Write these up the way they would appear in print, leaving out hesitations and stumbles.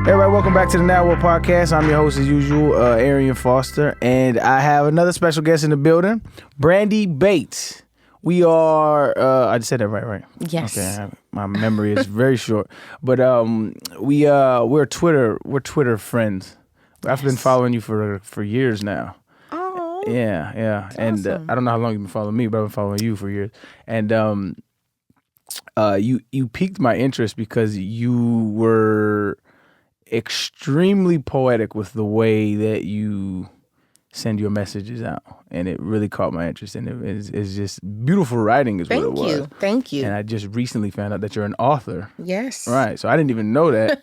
Everybody, welcome back to the Now What Podcast. I'm your host, as usual, Arian Foster, and I have another special guest in the building, Brandi Bates. We are, I just said that right? Yes. Okay, my memory is very short, but we're Twitter friends. I've been following you for years now. Oh. Yeah, and awesome. I don't know how long you've been following me, but I've been following you for years, and you piqued my interest because you were extremely poetic with the way that you send your messages out, and it really caught my interest. And it's just beautiful writing is what it was. Thank you. And I just recently found out that you're an author. Yes. Right. So I didn't even know that.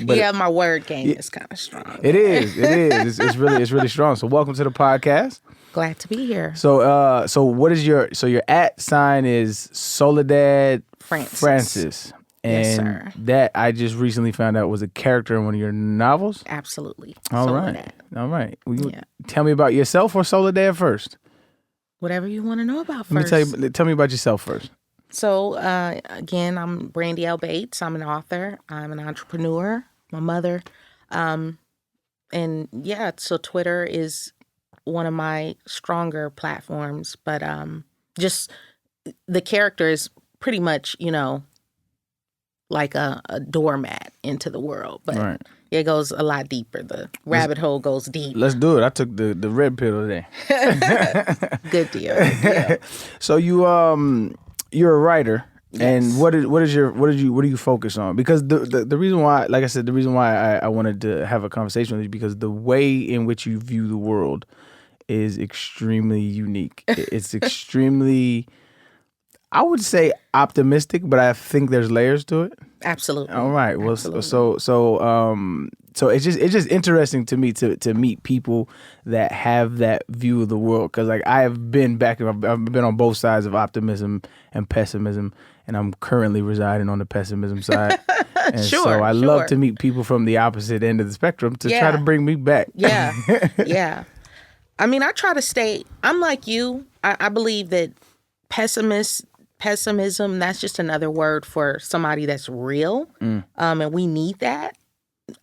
But yeah, my word game is kind of strong. It is. It's really strong. So welcome to the podcast. Glad to be here. So what is your @ sign is SOLEDAD Francis. And yes, sir. That I just recently found out was a character in one of your novels. Absolutely. All SOLEDAD. right. Tell me about yourself or SOLEDAD first. Whatever you want to know about first. Tell me about yourself first. So, again, I'm Brandi Bates. I'm an author. I'm an entrepreneur. My mother. So Twitter is one of my stronger platforms. But just the character is pretty much, like a doormat into the world. But right. It goes a lot deeper. The rabbit hole goes deep. Let's do it. I took the red pill today. Good deal. Yeah. So you're a writer, yes. and what do you focus on? Because the reason why, like I said, the reason why I wanted to have a conversation with you because the way in which you view the world is extremely unique. It's extremely, I would say, optimistic, but I think there's layers to it. Absolutely. All right. Well, absolutely. so it's just interesting to me to meet people that have that view of the world, because like I've been on both sides of optimism and pessimism, and I'm currently residing on the pessimism side. And so I love to meet people from the opposite end of the spectrum to try to bring me back. Yeah. Yeah. I mean, I try to stay. I'm like you. I believe that pessimism, that's just another word for somebody that's real. And we need that.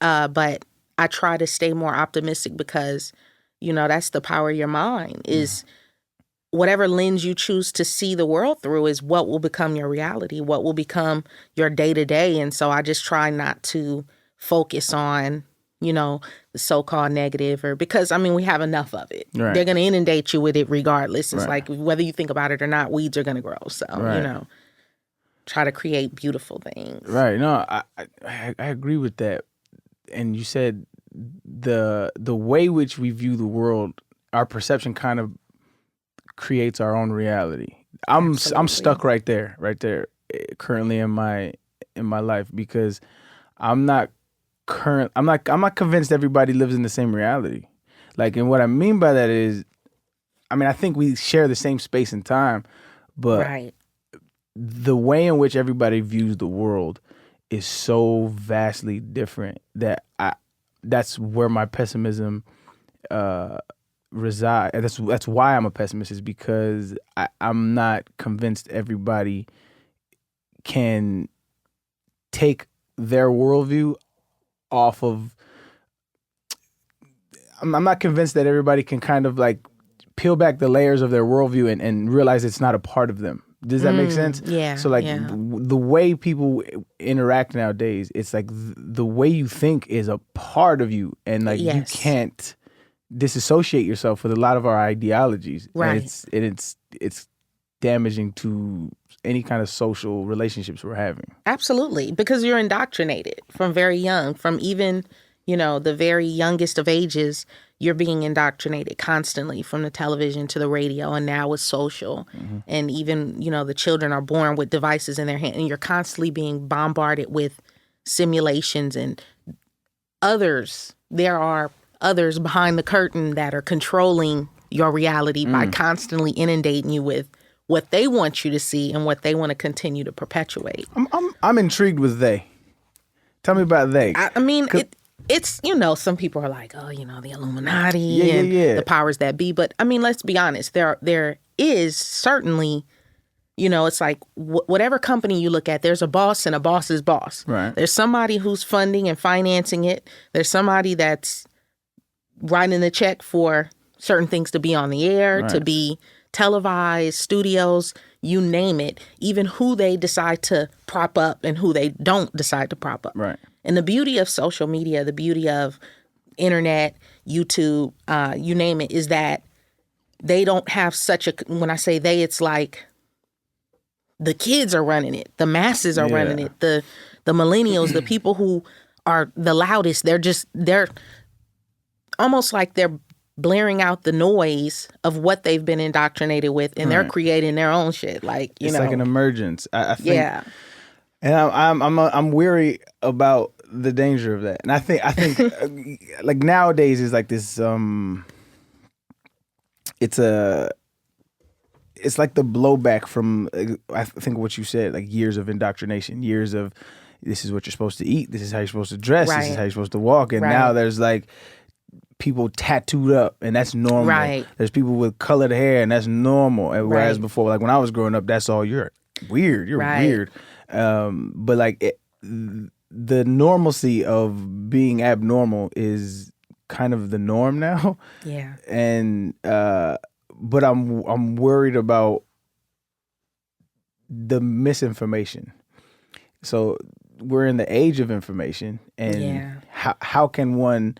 But I try to stay more optimistic because, that's the power of your mind is whatever lens you choose to see the world through is what will become your reality, what will become your day-to-day. And so I just try not to focus on, the so-called negative because, we have enough of it. Right. They're going to inundate you with it regardless. It's like whether you think about it or not, weeds are going to grow. So, try to create beautiful things. Right. No, I agree with that. And you said the way which we view the world, our perception kind of creates our own reality. I'm stuck right there currently in my life because I'm not convinced everybody lives in the same reality. Like, and what I mean by that is, I think we share the same space and time, but the way in which everybody views the world is so vastly different that that's where my pessimism resides. That's why I'm a pessimist, is because I'm not convinced everybody can take their worldview off of. I'm not convinced that everybody can kind of like peel back the layers of their worldview and realize it's not a part of them. Does that make sense? Yeah. So like the way people interact nowadays, it's like the way you think is a part of you, and like you can't disassociate yourself with a lot of our ideologies. Right. And it's damaging to any kind of social relationships we're having. Absolutely, because you're indoctrinated from very young, from even, the very youngest of ages, you're being indoctrinated constantly from the television to the radio and now with social. Mm-hmm. And even, the children are born with devices in their hand and you're constantly being bombarded with simulations and others. There are others behind the curtain that are controlling your reality by constantly inundating you with what they want you to see and what they want to continue to perpetuate. I'm intrigued with they. Tell me about they. It's, some people are like, the Illuminati and the powers that be. But let's be honest. There is certainly, It's like whatever company you look at, there's a boss and a boss's boss. Right. There's somebody who's funding and financing it. There's somebody that's writing the check for certain things to be on the air, to be televised, studios, you name it, even who they decide to prop up and who they don't decide to prop up. Right. And the beauty of social media, the beauty of internet, YouTube, you name it, is that they don't have such a, when I say they, it's like the kids are running it, the masses are running it, the millennials, the people who are the loudest, they're almost like they're blaring out the noise of what they've been indoctrinated with, and they're creating their own shit. Like, it's like an emergence. I think, yeah. And I'm weary about the danger of that. And I think like nowadays is like this. It's like the blowback from I think what you said, like years of indoctrination, years of this is what you're supposed to eat, this is how you're supposed to dress, this is how you're supposed to walk, and now there's like people tattooed up, and that's normal. Right. There's people with colored hair, and that's normal. And whereas before, like when I was growing up, that's all you're weird. You're weird. But like the normalcy of being abnormal is kind of the norm now. Yeah. And but I'm worried about the misinformation. So we're in the age of information, and how can one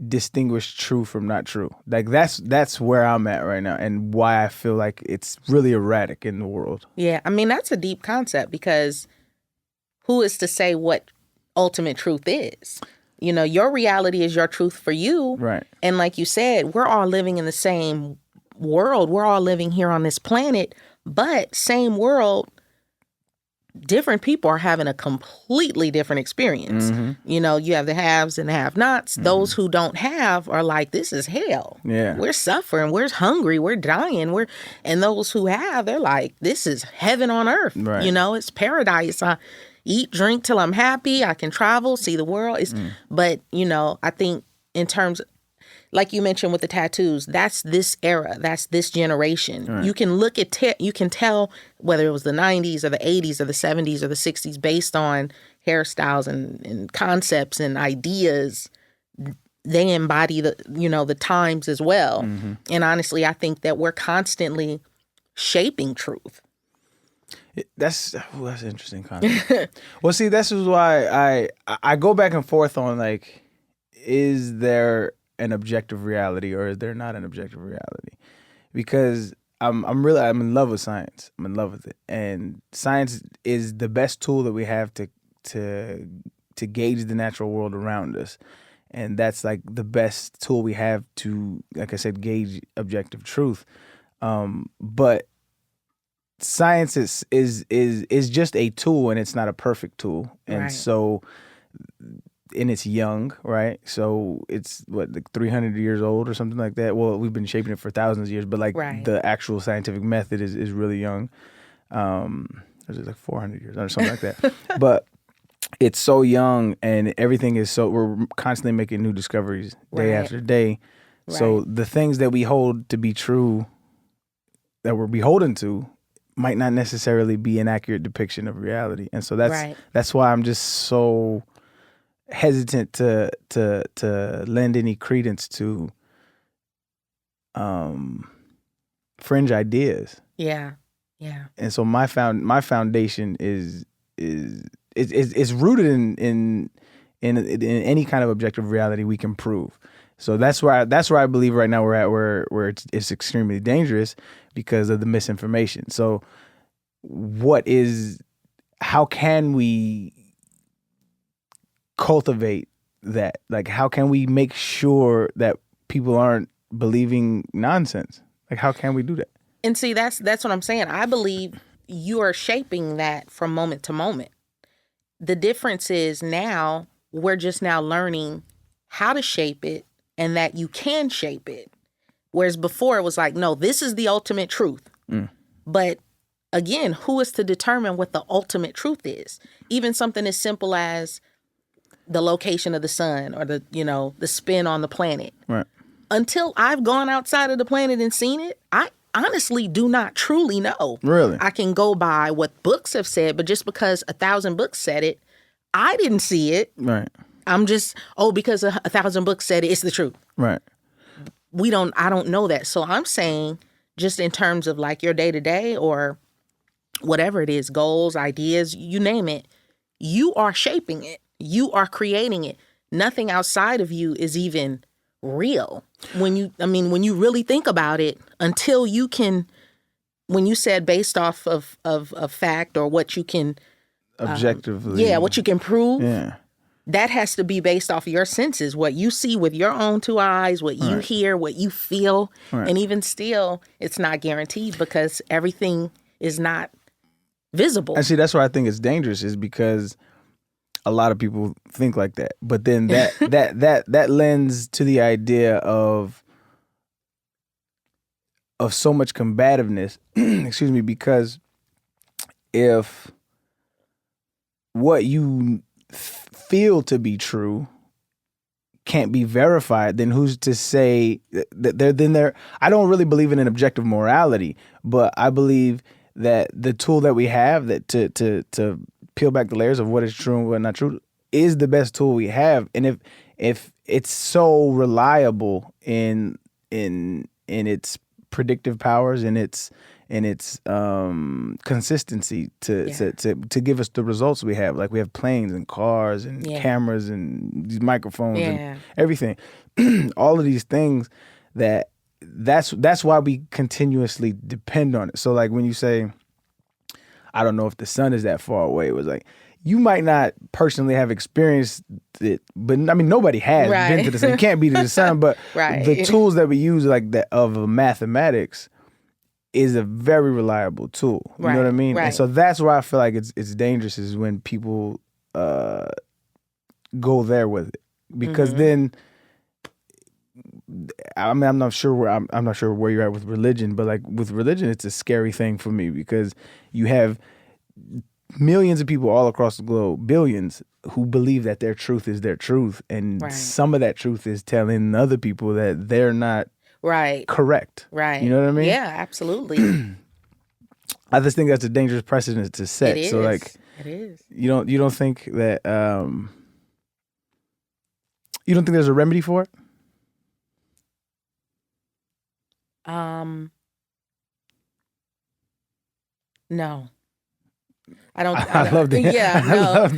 distinguish true from not true? Like that's where I'm at right now, and why I feel like it's really erratic in the world. Yeah, I mean, that's a deep concept, because who is to say what ultimate truth is? Your reality is your truth for you. Right. And like you said, we're all living in the same world. We're all living here on this planet, but same world, different people are having a completely different experience. You have the haves and the have-nots. Those who don't have are like, this is hell. Yeah. We're suffering. We're hungry. We're dying. And those who have, they're like, this is heaven on earth. Right. It's paradise. I eat, drink till I'm happy. I can travel, see the world. But, I think in terms, like you mentioned with the tattoos, that's this era. That's this generation. Right. You can look at, you can tell whether it was the 90s or the 80s or the 70s or the 60s based on hairstyles and concepts and ideas. They embody the times as well. And honestly, I think that we're constantly shaping truth. That's an interesting concept. Well, see, this is why I go back and forth on, like, is there an objective reality or is there not an objective reality? Because I'm in love with science. I'm in love with it, and science is the best tool that we have to gauge the natural world around us, and that's like the best tool we have to, like I said, gauge objective truth. But science is just a tool, and it's not a perfect tool. And so, and it's young, right? So it's like 300 years old or something like that. Well, we've been shaping it for thousands of years, but like the actual scientific method is really young. Is it like 400 years or something like that? But it's so young, and everything is we're constantly making new discoveries day after day. So the things that we hold to be true, that we're beholden to, might not necessarily be an accurate depiction of reality. And so that's why I'm just so hesitant to lend any credence to fringe ideas. Yeah. And so my foundation is rooted in any kind of objective reality we can prove. So that's where I believe right now we're at where it's extremely dangerous because of the misinformation. So how can we cultivate that? Like, how can we make sure that people aren't believing nonsense? Like, how can we do that? And see, that's what I'm saying. I believe you are shaping that from moment to moment. The difference is now we're just now learning how to shape it and that you can shape it. Whereas before it was like, no, this is the ultimate truth. But again, who is to determine what the ultimate truth is? Even something as simple as the location of the sun or the spin on the planet. Right. Until I've gone outside of the planet and seen it, honestly do not truly know. Really? I can go by what books have said, but just because 1,000 books said it, I didn't see it. Right. I'm just, because 1,000 books said it, it's the truth. Right. I don't know that. So I'm saying, just in terms of like your day to day or whatever it is, goals, ideas, you name it, you are shaping it. You are creating it. Nothing outside of you is even real. When you really think about it, until you can, when you said based off of fact or what you can objectively, what you can prove, yeah, that has to be based off of your senses, what you see with your own two eyes, what you hear, what you feel, and even still, it's not guaranteed because everything is not visible. And see, that's why I think it's dangerous, is because a lot of people think like that. But then that lends to the idea of so much combativeness, excuse me, because if what you feel to be true can't be verified, then who's to say that they're I don't really believe in an objective morality, but I believe that the tool that we have that to peel back the layers of what is true and what not true is the best tool we have. And if it's so reliable in its predictive powers and its consistency to give us the results we have, like we have planes and cars and cameras and these microphones and everything, all of these things, that's why we continuously depend on it. So like when you say, I don't know if the sun is that far away, it was like, you might not personally have experienced it, but I mean, nobody has been to the sun. You can't be to the sun, but the tools that we use, like that of mathematics, is a very reliable tool. You know what I mean? And so that's where I feel like it's dangerous, is when people go there with it, because then, I mean, I'm not sure where you're at with religion, but like with religion, it's a scary thing for me, because you have millions of people all across the globe, billions, who believe that their truth is their truth, and some of that truth is telling other people that they're not correct. Right. You know what I mean? Yeah, absolutely. I just think that's a dangerous precedent to set. It is. So like, it is. You don't think that you don't think there's a remedy for it? No. I don't. I love the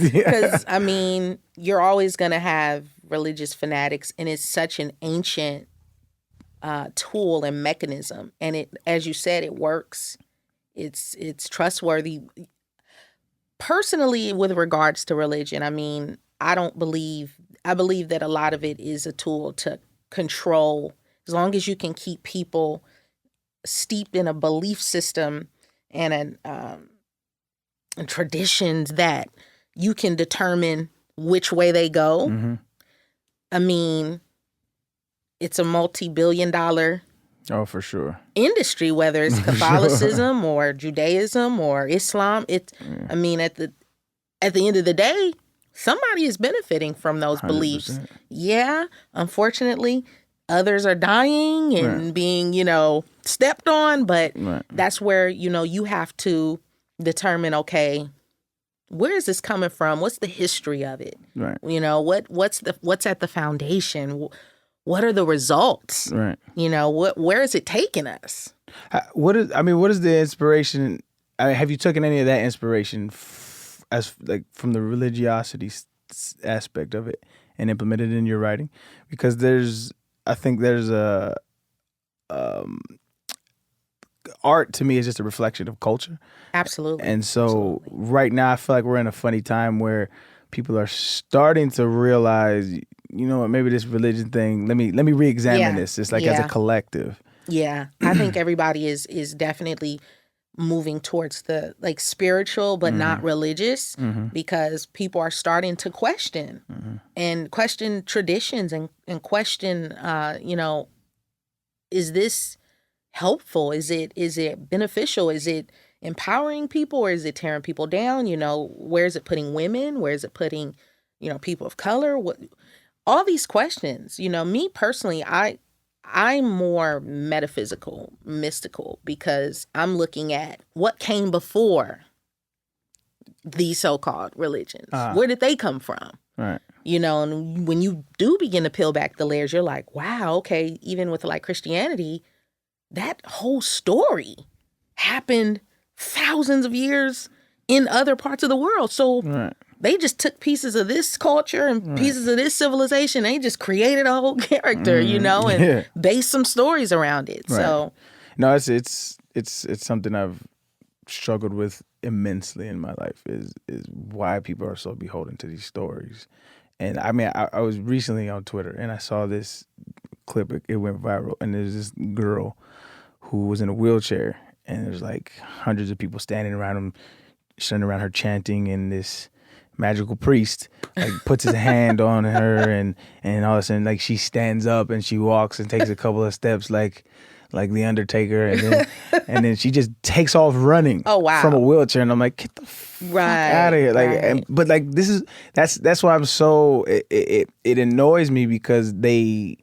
Because I mean, you're always gonna have religious fanatics, and it's such an ancient tool and mechanism, and it, as you said, it works. It's trustworthy. Personally, with regards to religion, I mean, I believe that a lot of it is a tool to control, as long as you can keep people steeped in a belief system and traditions that you can determine which way they go. Mm-hmm. I mean, it's a multi-billion-dollar for sure industry, whether it's Catholicism or Judaism or Islam. I mean, at the end of the day, somebody is benefiting from those 100%. Beliefs. Yeah, unfortunately, others are dying and being, stepped on, but that's where, you have to determine, okay, where is this coming from? What's the history of it? Right. What's at the foundation? What are the results? Right. Where is it taking us? What is the inspiration? Have you taken any of that inspiration as like from the religiosity aspect of it and implemented it in your writing? Because I think there's a art to me is just a reflection of culture. Absolutely. And so right now I feel like we're in a funny time where people are starting to realize, maybe this religion thing, let me re-examine this. It's like as a collective. Yeah. I think everybody is definitely moving towards the like spiritual but not religious, because people are starting to question and question traditions and question is this helpful? Is it beneficial? Is it empowering people, or is it tearing people down? Where is it putting women? Where is it putting, people of color? All these questions, me personally, I I'm more metaphysical, mystical, because I'm looking at what came before these so-called religions. Where did they come from? Right. You know, and when you do begin to peel back the layers, you're like, wow, okay, even with like Christianity, that whole story happened thousands of years in other parts of the world. So they just took pieces of this culture and pieces of this civilization. They just created a whole character, you know, and based some stories around it. Right. So no, it's something I've struggled with immensely in my life is why people are so beholden to these stories. And I mean, I was recently on Twitter and I saw this clip. It went viral, and there's this girl who was in a wheelchair, and there's like hundreds of people standing around her chanting, and this magical priest like puts his hand on her, and all of a sudden like she stands up and she walks and takes a couple of steps like the Undertaker, and then she just takes off running from a wheelchair, and I'm like, get the fuck out of here. Like but like that's why I'm so it annoys me, because they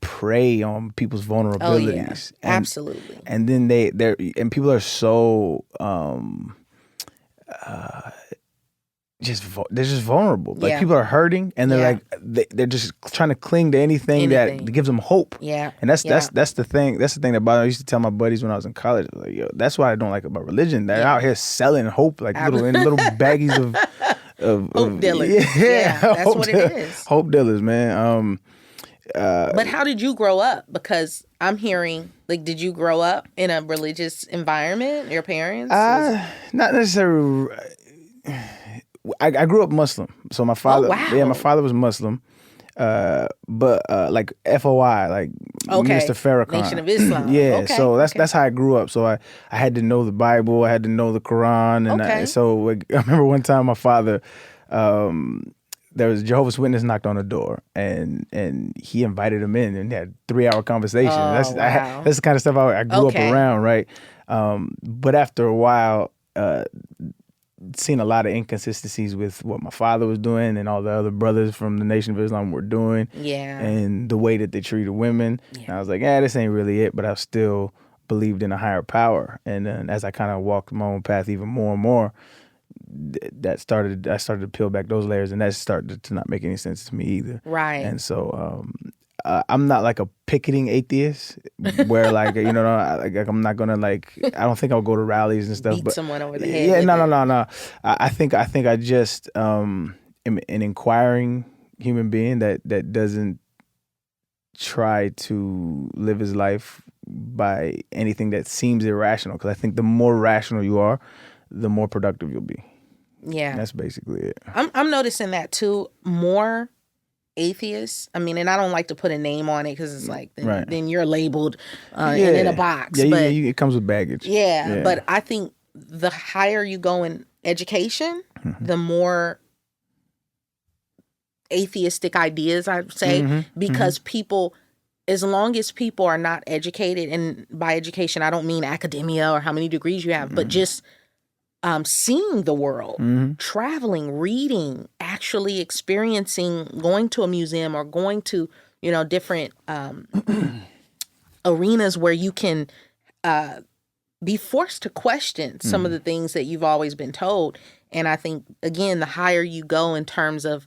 prey on people's vulnerabilities. Absolutely. And then they're people are so they're just vulnerable. Like people are hurting, and they're like they're just trying to cling to anything that gives them hope. Yeah. And that's the thing. That's the thing that bothers me. I used to tell my buddies when I was in college, like, yo, that's what I don't like about religion. They're out here selling hope, like little baggies of hope dealers. Yeah, that's what it is. Hope dealers, man. But how did you grow up? Because I'm hearing, like, did you grow up in a religious environment? Your parents? Not necessarily. I grew up Muslim, so my father. My father was Muslim, but like FOI, like Minister Farrakhan, Nation of Islam. So that's how I grew up. So I had to know the Bible, I had to know the Quran, and so like, I remember one time my father. There was a Jehovah's Witness knocked on the door, and he invited him in, and had a 3-hour conversation. That's the kind of stuff I grew up around, right? But after a while, seen a lot of inconsistencies with what my father was doing and all the other brothers from the Nation of Islam were doing, and the way that they treated women. And I was like, this ain't really it, but I still believed in a higher power. And then as I kind of walked my own path even more and more, I started to peel back those layers, and that started to not make any sense to me either. Right. And so I'm not like a picketing atheist, where like I'm not gonna like, I don't think I'll go to rallies and stuff. Beat but someone over the head. Yeah, no. I think I just am an inquiring human being that doesn't try to live his life by anything that seems irrational. Because I think the more rational you are, the more productive you'll be. Yeah, that's basically it. I'm noticing that too. More atheists. I mean, and I don't like to put a name on it, because it's like then you're labeled and in a box. Yeah, but it comes with baggage. Yeah, but I think the higher you go in education, the more atheistic ideas, I would say, because people, as long as people are not educated, and by education I don't mean academia or how many degrees you have, but just seeing the world, traveling, reading, actually experiencing, going to a museum or going to, different arenas where you can be forced to question some of the things that you've always been told. And I think, again, the higher you go in terms of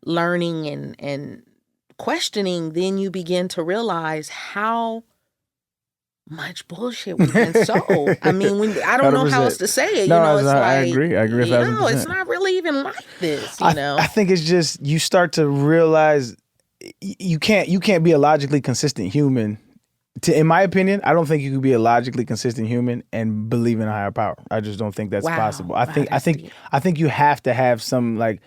learning and questioning, then you begin to realize how much bullshit we've been sold. I mean, I don't know how else to say it. No, it's I agree. 1,000%. It's not really even like this. I think it's just, you start to realize you can't be a logically consistent human. In my opinion, I don't think you could be a logically consistent human and believe in a higher power. I just don't think that's possible. I think you have to have some like.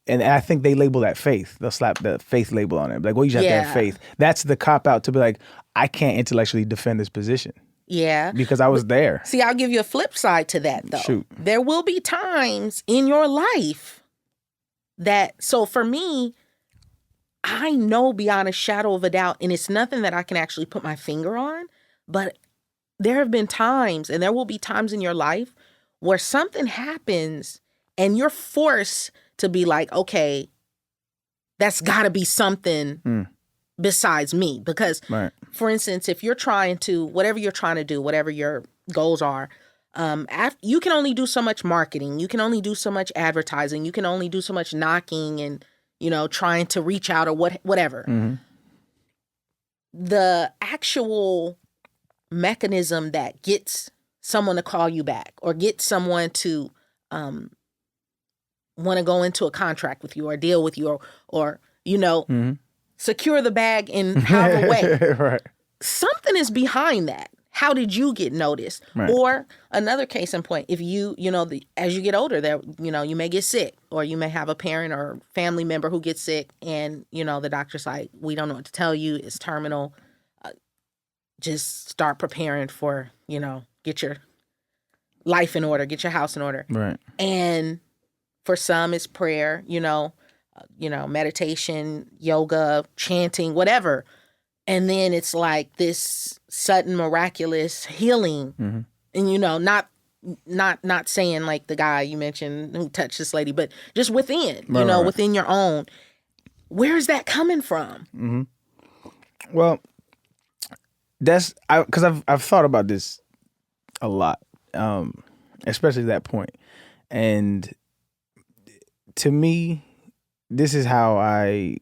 And I think they label that faith. They'll slap the faith label on it. Like, well, you just have to have faith. That's the cop-out to be like, I can't intellectually defend this position. Yeah. Because I was there. See, I'll give you a flip side to that, though. Shoot. There will be times in your life so for me, I know beyond a shadow of a doubt, and it's nothing that I can actually put my finger on, but there have been times, and there will be times in your life where something happens and you're forced to be like, okay, that's got to be something besides me. Because, Right. for instance, if you're trying to, whatever you're trying to do, whatever your goals are, you can only do so much marketing. You can only do so much advertising. You can only do so much knocking and, trying to reach out or whatever. Mm-hmm. The actual mechanism that gets someone to call you back or get someone to want to go into a contract with you or deal with you or Mm-hmm. secure the bag in however way. Right. Something is behind that. How did you get noticed? Right. Or another case in point, if you, as you get older, there, you may get sick or you may have a parent or family member who gets sick and, the doctor's like, we don't know what to tell you. It's terminal. Just start preparing for, get your life in order, get your house in order. Right. And for some, it's prayer, meditation, yoga, chanting, whatever. And then it's like this sudden miraculous healing. Mm-hmm. And, not saying like the guy you mentioned who touched this lady, but just within, Right. within your own. Where is that coming from? Mm-hmm. Well, that's because I've thought about this a lot, especially that point. And to me, this is how I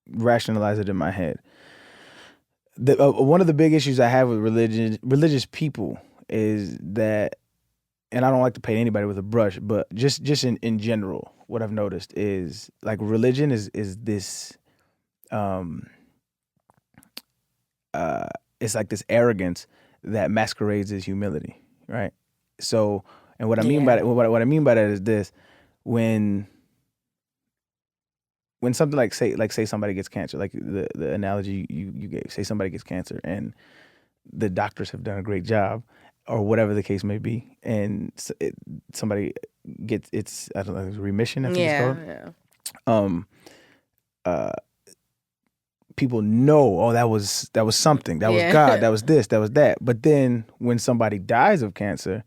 rationalize it in my head. One of the big issues I have with religious people is that, and I don't like to paint anybody with a brush, but just in general, what I've noticed is like religion is this, it's like this arrogance that masquerades as humility, right? So, and what I mean by that, what I mean by that is this: when something like say somebody gets cancer, like the analogy you gave, say somebody gets cancer and the doctors have done a great job, or whatever the case may be, and somebody gets I don't know, remission, I think it's called. Yeah. People know, oh, that was something, that was God, that was this, that was that. But then when somebody dies of cancer,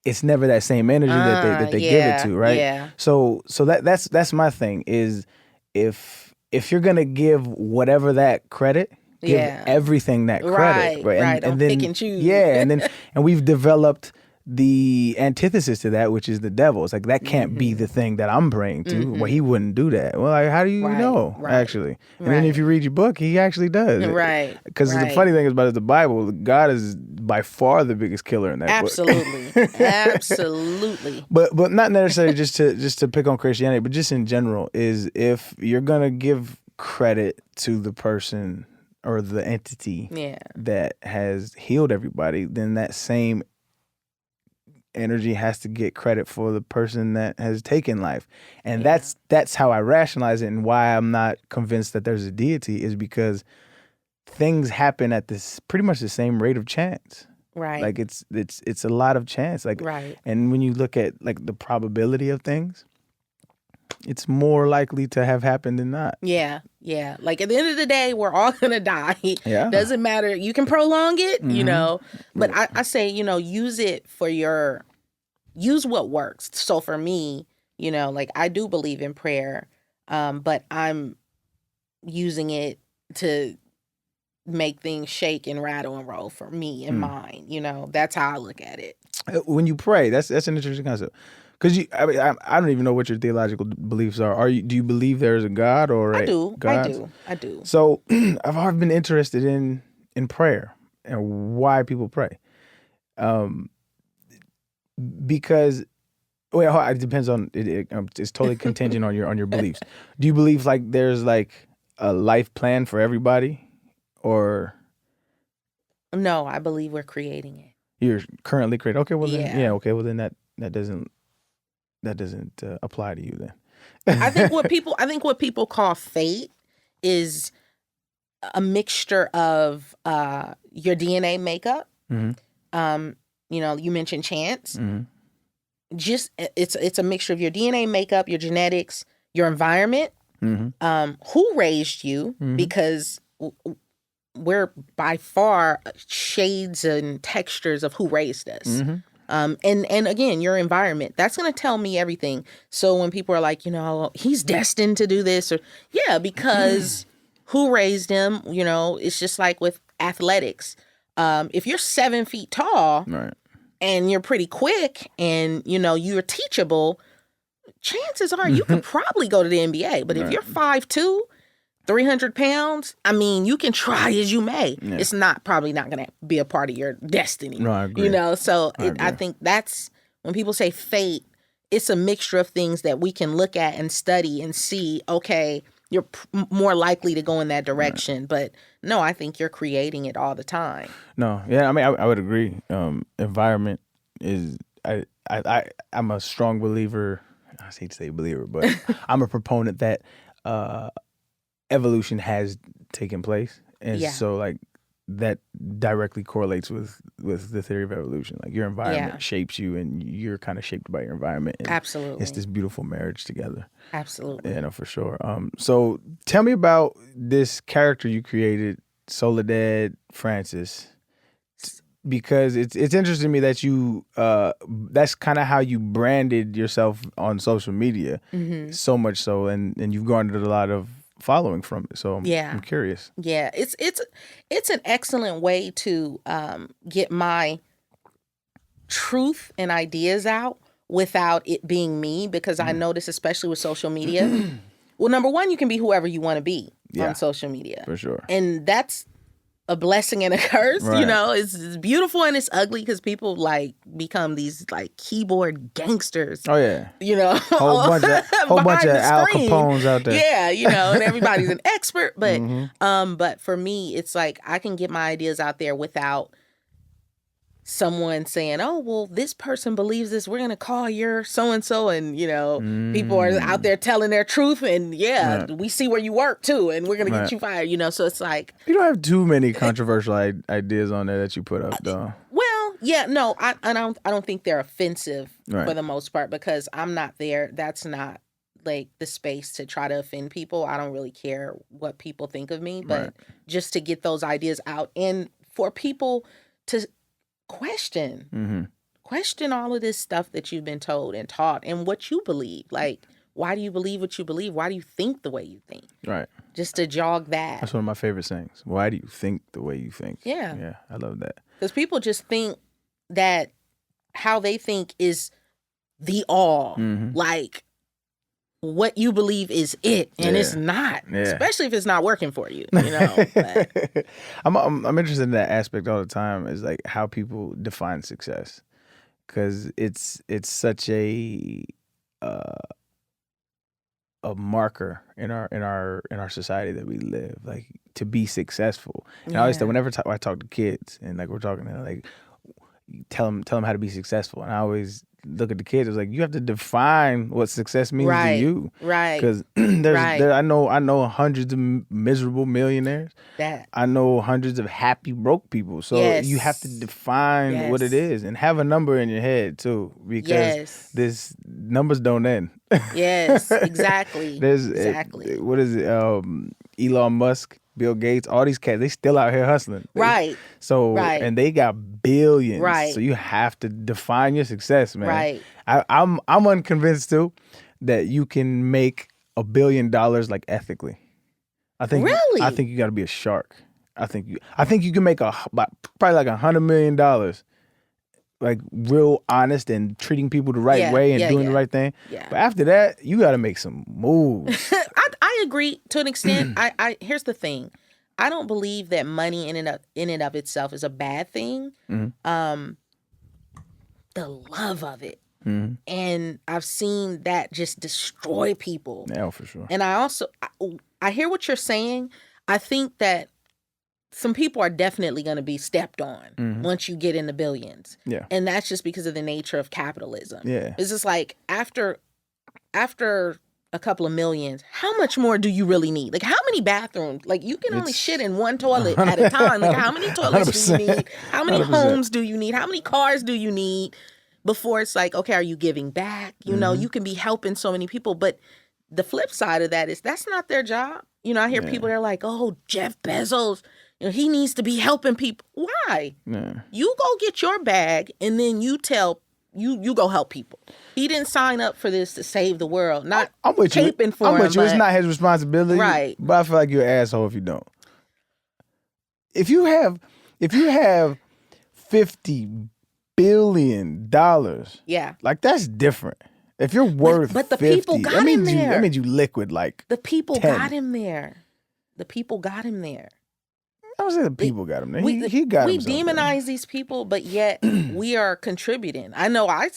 it's never that same energy that they give it to, right? Yeah. So that's my thing is if you're gonna give whatever that credit, give everything that credit, right? And then pick and choose. and we've developed the antithesis to that, which is the devil. It's like that can't be the thing that I'm praying to. Well, he wouldn't do that. Well, like, how do you know actually? And then if you read your book, he actually does. Right. Because the funny thing about it is the Bible, God is by far the biggest killer in that book. Absolutely. But not necessarily just to pick on Christianity, but just in general, is if you're gonna give credit to the person or the entity that has healed everybody, then that same energy has to get credit for the person that has taken life. And that's how I rationalize it, and why I'm not convinced that there's a deity is because things happen at this pretty much the same rate of chance. Right. Like it's a lot of chance. Like and when you look at like the probability of things, it's more likely to have happened than not. Yeah. Like at the end of the day, we're all gonna die. Yeah. Doesn't matter. You can prolong it, but I say, use it for use what works. So for me, like I do believe in prayer, but I'm using it to make things shake and rattle and roll for me and mine. That's how I look at it. When you pray, that's an interesting concept. Because I don't even know what your theological beliefs are. Do you believe there is a God or I do. God? I do. So I've always been interested in prayer and why people pray. Because it depends on it. It's totally contingent on your beliefs. Do you believe like there's like a life plan for everybody, or no? I believe we're creating it. You're currently creating. Okay, well then, okay, well then that doesn't apply to you then. I think what people call fate is a mixture of your DNA makeup. Mm-hmm. You mentioned chance. Mm-hmm. Just it's a mixture of your DNA makeup, your genetics, your environment, who raised you, because we're by far shades and textures of who raised us. Mm-hmm. And again, your environment, that's going to tell me everything. So when people are like, he's destined to do this, or because who raised him. You know, it's just like with athletics. If you're 7 feet tall Right. and you're pretty quick and, you know, you're teachable, chances are you could probably go to the NBA. But if you're 5'2", 300 pounds, I mean, you can try as you may. Yeah. It's probably not going to be a part of your destiny. No, I agree. You know, so I think that's when people say fate, it's a mixture of things that we can look at and study and see, okay, you're more likely to go in that direction. Right. But no, I think you're creating it all the time. No, yeah, I mean, I would agree. Environment is, I'm a strong believer. I hate to say believer, but I'm a proponent that evolution has taken place, and so like that directly correlates with the theory of evolution. Like your environment shapes you, and you're kind of shaped by your environment. And absolutely, it's this beautiful marriage together. Absolutely, yeah, no, for sure. So tell me about this character you created, Soledad Francis. Because it's interesting to me that you that's kind of how you branded yourself on social media, so much so, and you've garnered a lot of following from it. So I'm curious. Yeah, it's an excellent way to get my truth and ideas out without it being me, because I notice, especially with social media, well, number one, you can be whoever you want to be on social media, for sure, and that's a blessing and a curse. Right. You know, it's beautiful and it's ugly because people like become these like keyboard gangsters. Oh yeah, you know, whole bunch of Al Capones out there. Yeah, you know, and everybody's an expert. But but for me, it's like I can get my ideas out there without someone saying, "Oh, well, this person believes this. We're gonna call your so and so," and you know, people are out there telling their truth, and we see where you work too, and we're gonna get you fired. You know, so it's like you don't have too many controversial ideas on there that you put up, though. Well, yeah, no, I don't think they're offensive for the most part, because I'm not there. That's not like the space to try to offend people. I don't really care what people think of me, but just to get those ideas out and for people to question all of this stuff that you've been told and taught and what you believe. Like, why do you believe what you believe? Why do you think the way you think? Right. Just to jog that. That's one of my favorite sayings. Why do you think the way you think? Yeah. Yeah, I love that. Because people just think that how they think is the all. Like, what you believe is it, and it's not. Yeah. Especially if it's not working for you, you know. But. I'm interested in that aspect all the time. Is like how people define success, because it's such a marker in our society that we live. Like to be successful, and I always say whenever I talk to kids, and like we're talking like tell them how to be successful, and I always look at the kids. It's like you have to define what success means to you, right? Because I know hundreds of miserable millionaires. I know hundreds of happy broke people. So you have to define what it is and have a number in your head too, because this numbers don't end. Yes, exactly. What is it? Elon Musk, Bill Gates, all these cats, they still out here hustling. Right. So, and they got billions. Right. So you have to define your success, man. Right. I'm unconvinced too that you can make $1 billion like ethically. I think you got to be a shark. I think you can make probably like $100 million, like real honest and treating people the right way and doing the right thing. Yeah. But after that, you got to make some moves. I agree to an extent. I here's the thing. I don't believe that money in and of itself is a bad thing. The love of it. And I've seen that just destroy people. Yeah, for sure. And I hear what you're saying. I think that some people are definitely going to be stepped on once you get in the billions. Yeah. And that's just because of the nature of capitalism. Yeah. It's just like after a couple of millions, how much more do you really need? Like, how many bathrooms? Like, you can only shit in one toilet at a time. Like, how many toilets do you need? How many 100%. Homes do you need? How many cars do you need before it's like, okay, are you giving back? You know, you can be helping so many people. But the flip side of that is that's not their job. You know, I hear people, they're like, oh, Jeff Bezos, you know, he needs to be helping people. Why? Yeah. You go get your bag and then you tell you go help people. He didn't sign up for this to save the world. Not I'm with you. caping for I'm him. with you. It's not his responsibility. Right. But I feel like you're an asshole if you don't. If you have $50 billion, yeah. like that's different. If you're worth but the 50, people got that means him there. That means you liquid like the people 10. got him there. The people got him there. I was saying the people got him there. We He got we himself demonize these people, but yet we are contributing. I know I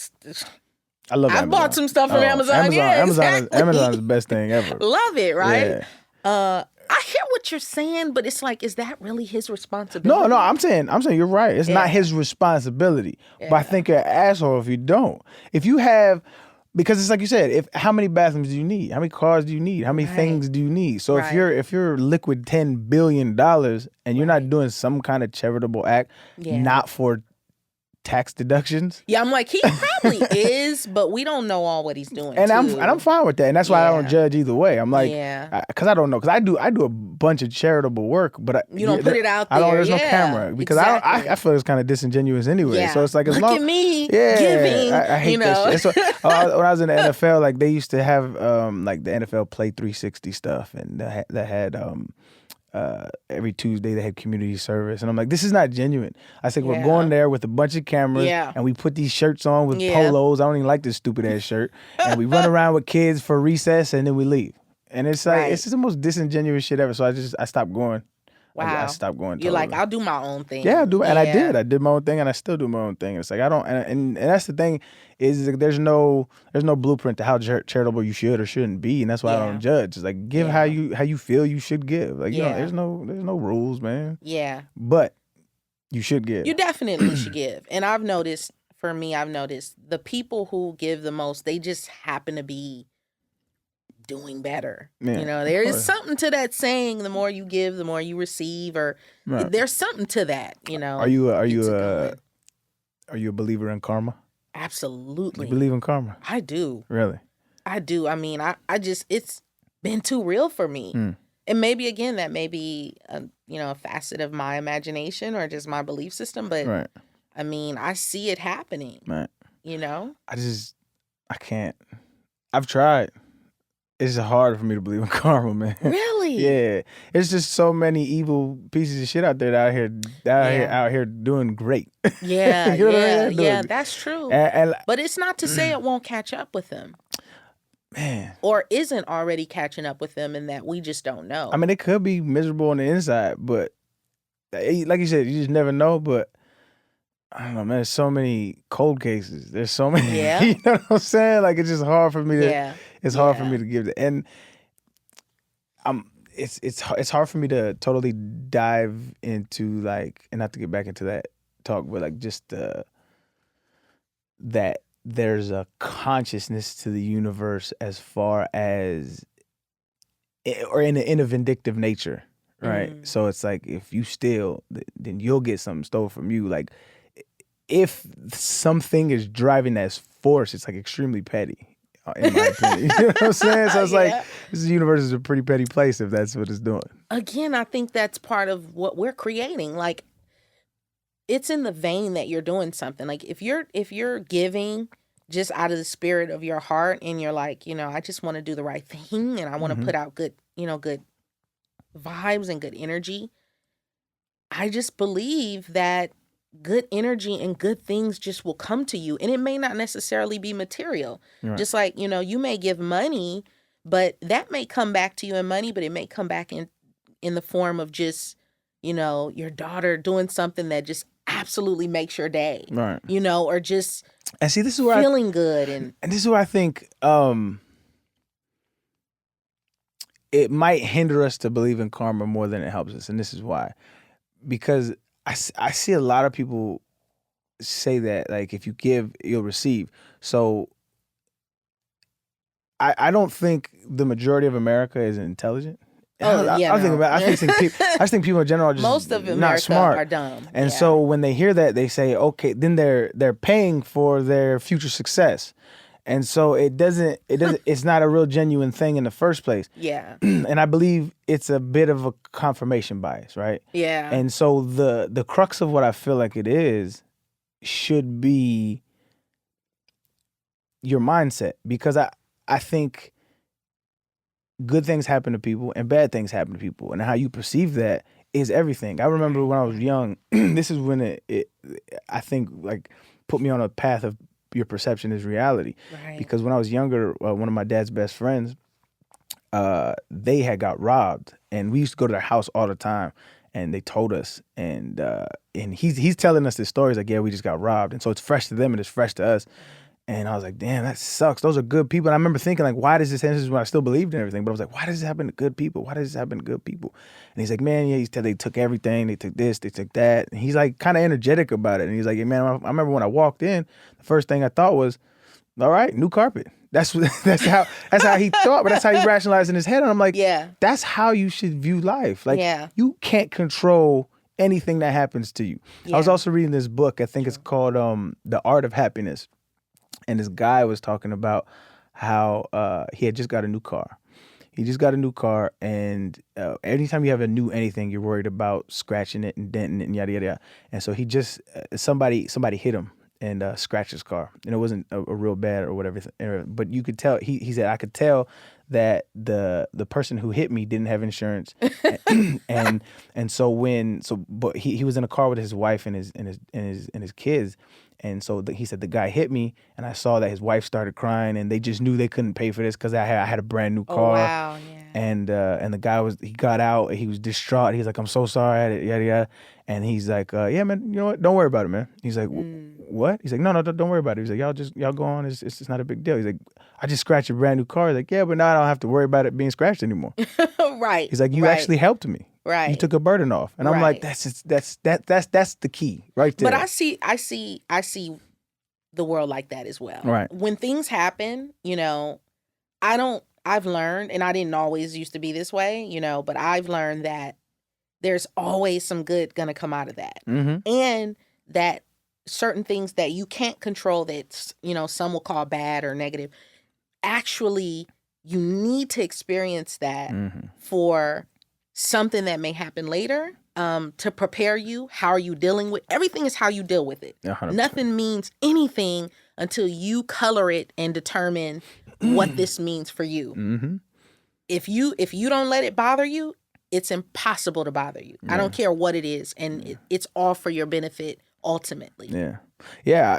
I love Amazon. bought some stuff from Amazon. Amazon is the best thing ever. Love it, right? Yeah. I hear what you're saying, but it's like, is that really his responsibility? No, I'm saying you're right. It's not his responsibility. But I think you're an asshole if you don't. If you have, because it's like you said, how many bathrooms do you need? How many cars do you need? How many things do you need? So if you're liquid $10 billion and you're not doing some kind of charitable act, not for tax deductions. Yeah, I'm like, he probably is, but we don't know all what he's doing. And I'm fine with that, and that's why I don't judge either way. I'm like, because I don't know, because I do a bunch of charitable work, but you don't put it out there. There's no camera because I feel it's kind of disingenuous anyway. Yeah. So it's like, as look long at me giving, I hate that shit. So, when I was in the NFL, like they used to have like the NFL Play 360 stuff, and that had every Tuesday they had community service, and I'm like, this is not genuine. I said, we're going there with a bunch of cameras, and we put these shirts on with polos. I don't even like this stupid ass shirt, and we run around with kids for recess, and then we leave. And it's like it's just the most disingenuous shit ever. So I stopped going. Wow. I stopped going. You're like, I'll do my own thing. Yeah, I do, and I did. I did my own thing, and I still do my own thing. It's like I don't, and that's the thing is like, there's no blueprint to how charitable you should or shouldn't be, and that's why I don't judge. It's like give how you feel you should give. Like you know, there's no rules, man. Yeah, but you should give. You definitely should give, and I've noticed the people who give the most, they just happen to be doing better. Yeah, you know, there is something to that saying, the more you give, the more you receive, or there's something to that, you know. Are you a believer in karma? Absolutely. You believe in karma? I do. Really? I do. I mean, I just, it's been too real for me. And maybe, again, that may be a facet of my imagination or just my belief system, but I mean, I see it happening. Right. You know? I can't. I've tried. It's just hard for me to believe in karma, man. Really? Yeah. It's just so many evil pieces of shit out there out here doing great. Yeah, you know yeah, that's true. But it's not to say it won't catch up with them. Man. Or isn't already catching up with them, and that we just don't know. I mean, it could be miserable on the inside, but like you said, you just never know. But I don't know, man. There's so many cold cases. There's so many. Yeah. You know what I'm saying? Like, it's just hard for me to. It's hard for me to give it, and it's hard for me to totally dive into, like, and not to get back into that talk, but like just that there's a consciousness to the universe as far as, or in a vindictive nature, right? So it's like, if you steal, then you'll get something stolen from you. Like, if something is driving that force, it's like extremely petty. In my opinion, you know what I'm saying? So it's like, this universe is a pretty petty place if that's what it's doing. Again, I think that's part of what we're creating. Like, it's in the vein that you're doing something. Like, if you're giving just out of the spirit of your heart, and you're like, I just want to do the right thing, and I want to put out good vibes and good energy. I just believe that good energy and good things just will come to you, and it may not necessarily be material. Just like, you may give money, but that may come back to you in money, but it may come back in the form of just, your daughter doing something that just absolutely makes your day, right? Or just and see, this is where feeling good, and this is where I think it might hinder us to believe in karma more than it helps us, and this is why, because I see a lot of people say that, like, if you give, you'll receive. So I don't think the majority of America is intelligent. I just think people in general are just most of America not smart, are dumb. And so when they hear that, they say, okay, then they're paying for their future success. And so it's not a real genuine thing in the first place. Yeah. And I believe it's a bit of a confirmation bias, right? Yeah. And so the crux of what I feel like it is should be your mindset, because I think good things happen to people and bad things happen to people, and how you perceive that is everything. I remember when I was young, this is when it I think like put me on a path of your perception is reality. Right. Because when I was younger, one of my dad's best friends, they had got robbed, and we used to go to their house all the time, and they told us, and he's telling us this story. He's like, yeah, we just got robbed, and so it's fresh to them and it's fresh to us. And I was like, damn, that sucks. Those are good people. And I remember thinking, like, why does this happen? This is when I still believed in everything. But I was like, why does this happen to good people? Why does this happen to good people? And he's like, man, yeah, they took everything. They took this, they took that. And he's like kind of energetic about it. And he's like, yeah, man, I remember when I walked in, the first thing I thought was, all right, new carpet. That's how he thought, but that's how he rationalized in his head. And I'm like, Yeah. that's how you should view life. Like, Yeah. you can't control anything that happens to you. Yeah. I was also reading this book. I think it's called The Art of Happiness. And this guy was talking about how he had just got a new car. He just got a new car, and anytime you have a new anything, you're worried about scratching it and denting it and yada, yada, yada. And so he just, somebody hit him and scratched his car. And it wasn't a real bad or whatever. But you could tell, he said, I could tell that the person who hit me didn't have insurance. and but he was in a car with his wife and his kids. And so he said the guy hit me, and I saw that his wife started crying, and they just knew they couldn't pay for this because I had a brand new car. Oh, wow, yeah. And the guy he got out, he was distraught. He's like, I'm so sorry, I had it, yada yada. And he's like, yeah, man, you know what? Don't worry about it, man. He's like, what? He's like, no, don't worry about it. He's like, y'all go on. It's not a big deal. He's like, I just scratched a brand new car. He's like, yeah, but now I don't have to worry about it being scratched anymore. Right. He's like, you actually helped me. Right. You took a burden off. And I'm like, that's the key right there. But I see the world like that as well. Right. When things happen, I've learned, and I didn't always used to be this way, but I've learned that there's always some good gonna come out of that. Mm-hmm. And that certain things that you can't control that, some will call bad or negative, actually you need to experience that for something that may happen later, to prepare you. How are you dealing with everything? Is how you deal with it. 100%. Nothing means anything until you color it and determine what this means for you. Mm-hmm. If you don't let it bother you, it's impossible to bother you. I don't care what it is, and it's all for your benefit ultimately. Yeah.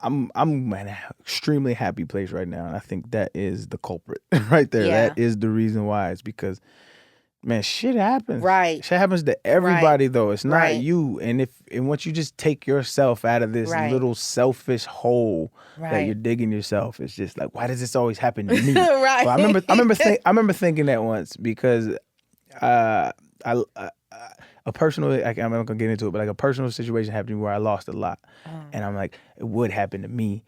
I'm in an extremely happy place right now, and I think that is the culprit right there. Yeah. That is the reason why. It's because, man, shit happens. Right. Shit happens to everybody, though. It's not Right. you. And once you just take yourself out of this little selfish hole that you're digging yourself, it's just like, why does this always happen to me? Right. Well, I remember thinking that once because a personal, I'm not gonna get into it, but like a personal situation happened to me where I lost a lot, and I'm like, it would happen to me,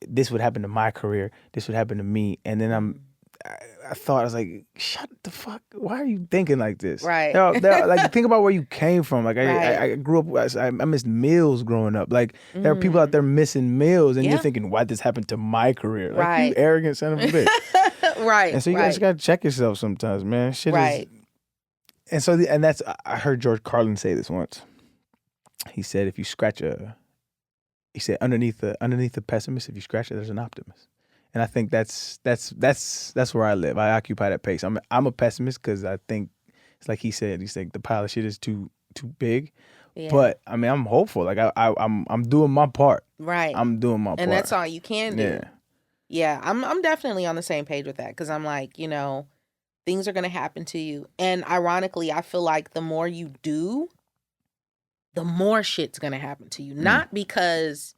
this would happen to my career, this would happen to me, and then I thought, I was like, shut the fuck, why are you thinking like this? Right. Like, think about where you came from. Like, Right. I grew up, I missed meals growing up. Like, there are people out there missing meals, and you're thinking, why'd this happen to my career? Like, Right. you arrogant son of a bitch. Right. And so you just gotta check yourself sometimes, man. Shit Right. And so, I heard George Carlin say this once. He said, if you scratch underneath the pessimist, if you scratch it, there's an optimist. And I think that's where I live. I occupy that pace. I'm a pessimist because I think it's like he's like the pile of shit is too big. Yeah. But I mean, I'm hopeful. Like I'm doing my part. Right. I'm doing my part. And that's all you can do. Yeah. Yeah, I'm definitely on the same page with that because I'm like, things are going to happen to you. And ironically, I feel like the more you do, the more shit's going to happen to you. Not because,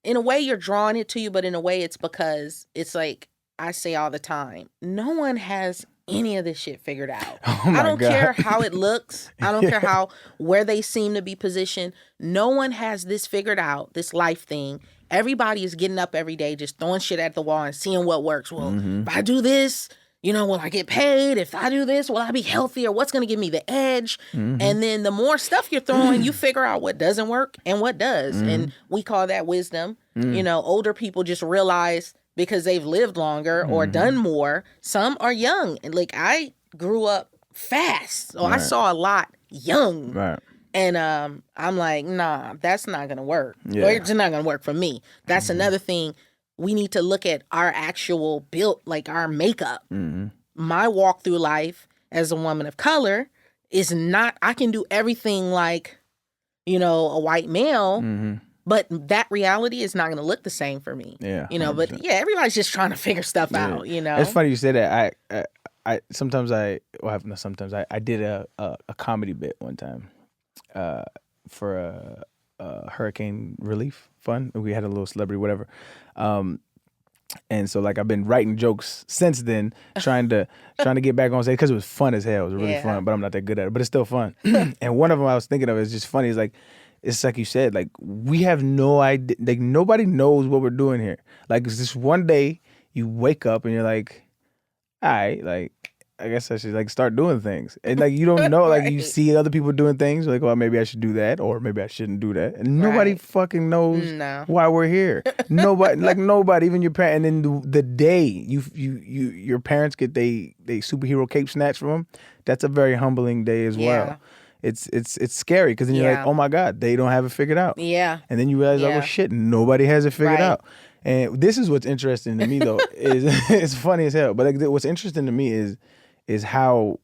in a way, you're drawing it to you, but in a way, it's because it's like I say all the time, no one has any of this shit figured out. I don't care how it looks. I don't care where they seem to be positioned. No one has this figured out, this life thing. Everybody is getting up every day, just throwing shit at the wall and seeing what works. Well, if I do this, will I get paid? If I do this, will I be healthier? What's going to give me the edge? And then the more stuff you're throwing, you figure out what doesn't work and what does. And we call that wisdom. Older people just realize because they've lived longer or done more. Some are young. And like I grew up fast. So I saw a lot young. Right. And I'm like, nah, that's not gonna work. Yeah. Or it's not gonna work for me. That's another thing. We need to look at our actual build, like our makeup. My walk through life as a woman of color is not, I can do everything like, a white male, but that reality is not going to look the same for me. Yeah, But 100%. yeah, everybody's just trying to figure stuff out, It's funny you say that. I sometimes not sometimes I did a comedy bit one time for a hurricane relief fund. We had a little celebrity, whatever. And so like I've been writing jokes since then, trying to get back on stage because it was fun as hell. It was really fun, but I'm not that good at it. But it's still fun. And one of them I was thinking of is just funny. It's like you said, like we have no idea, like nobody knows what we're doing here. Like it's just one day you wake up and you're like, all right, like I guess I should like start doing things. And like you don't know, like you see other people doing things, like, well, maybe I should do that, or maybe I shouldn't do that. And nobody fucking knows why we're here. Nobody, even your parents. And then the day your parents get they superhero cape snatched from them, that's a very humbling day as well. It's scary because then you're like, oh my God, they don't have it figured out. Yeah. And then you realize, oh well, shit, nobody has it figured out. And this is what's interesting to me though, is it's funny as hell. But like what's interesting to me is how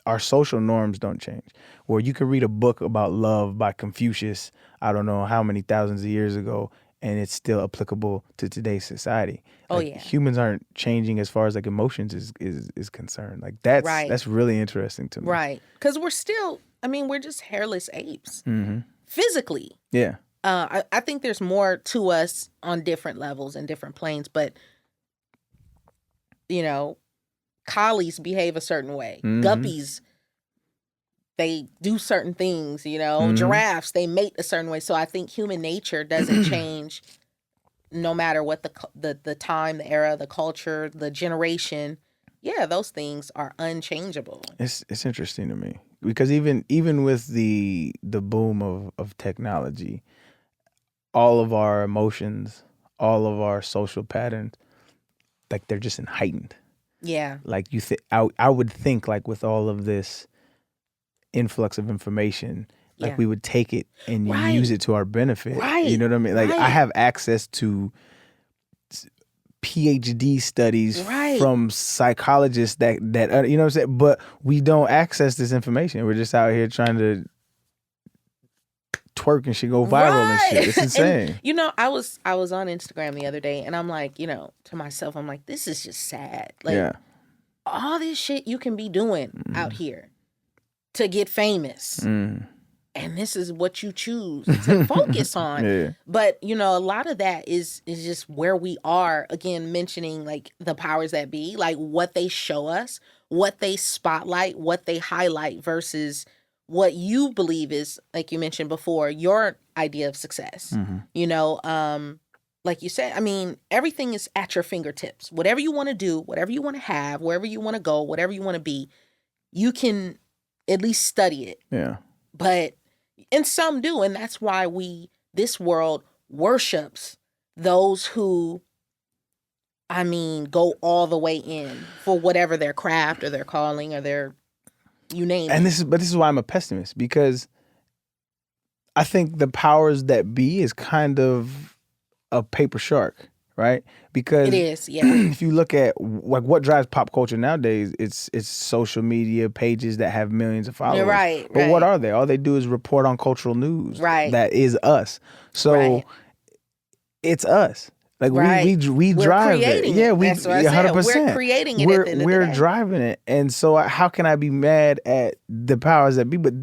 our social norms don't change. Where you can read a book about love by Confucius, I don't know how many thousands of years ago, and it's still applicable to today's society. Like, humans aren't changing as far as like emotions is concerned. Like that's really interesting to me. Right. Because we're still, we're just hairless apes. Physically. Yeah. I think there's more to us on different levels and different planes, but collies behave a certain way. Guppies, they do certain things, Giraffes, they mate a certain way. So I think human nature doesn't change no matter what the time, the era, the culture, the generation. Yeah, those things are unchangeable. It's interesting to me because even with the boom of technology, all of our emotions, all of our social patterns, like they're just heightened. Yeah. Like I would think like with all of this influx of information, like we would take it and use it to our benefit. Right. You know what I mean? Like I have access to PhD studies from psychologists that you know what I'm saying? But we don't access this information. We're just out here trying to twerk and shit go viral and shit. It's insane. And, I was on Instagram the other day and I'm like, to myself, I'm like, this is just sad. Like all this shit you can be doing out here to get famous. And this is what you choose to focus on. But, a lot of that is just where we are, again, mentioning like the powers that be, like what they show us, what they spotlight, what they highlight versus what you believe is, like you mentioned before, your idea of success. Like you said, everything is at your fingertips. Whatever you want to do, whatever you want to have, wherever you want to go, whatever you want to be, you can at least study it. Yeah. But, and some do, and that's why this world worships those who, go all the way in for whatever their craft or their calling or their, you name it. This is why I'm a pessimist, because I think the powers that be is kind of a paper shark, right? Because it is, yeah. If you look at like what drives pop culture nowadays, it's social media pages that have millions of followers. But what are they? All they do is report on cultural news. That is us. So it's us. Like we drive it. Yeah, we 100%. We're creating it. We're driving it. And so how can I be mad at the powers that be? But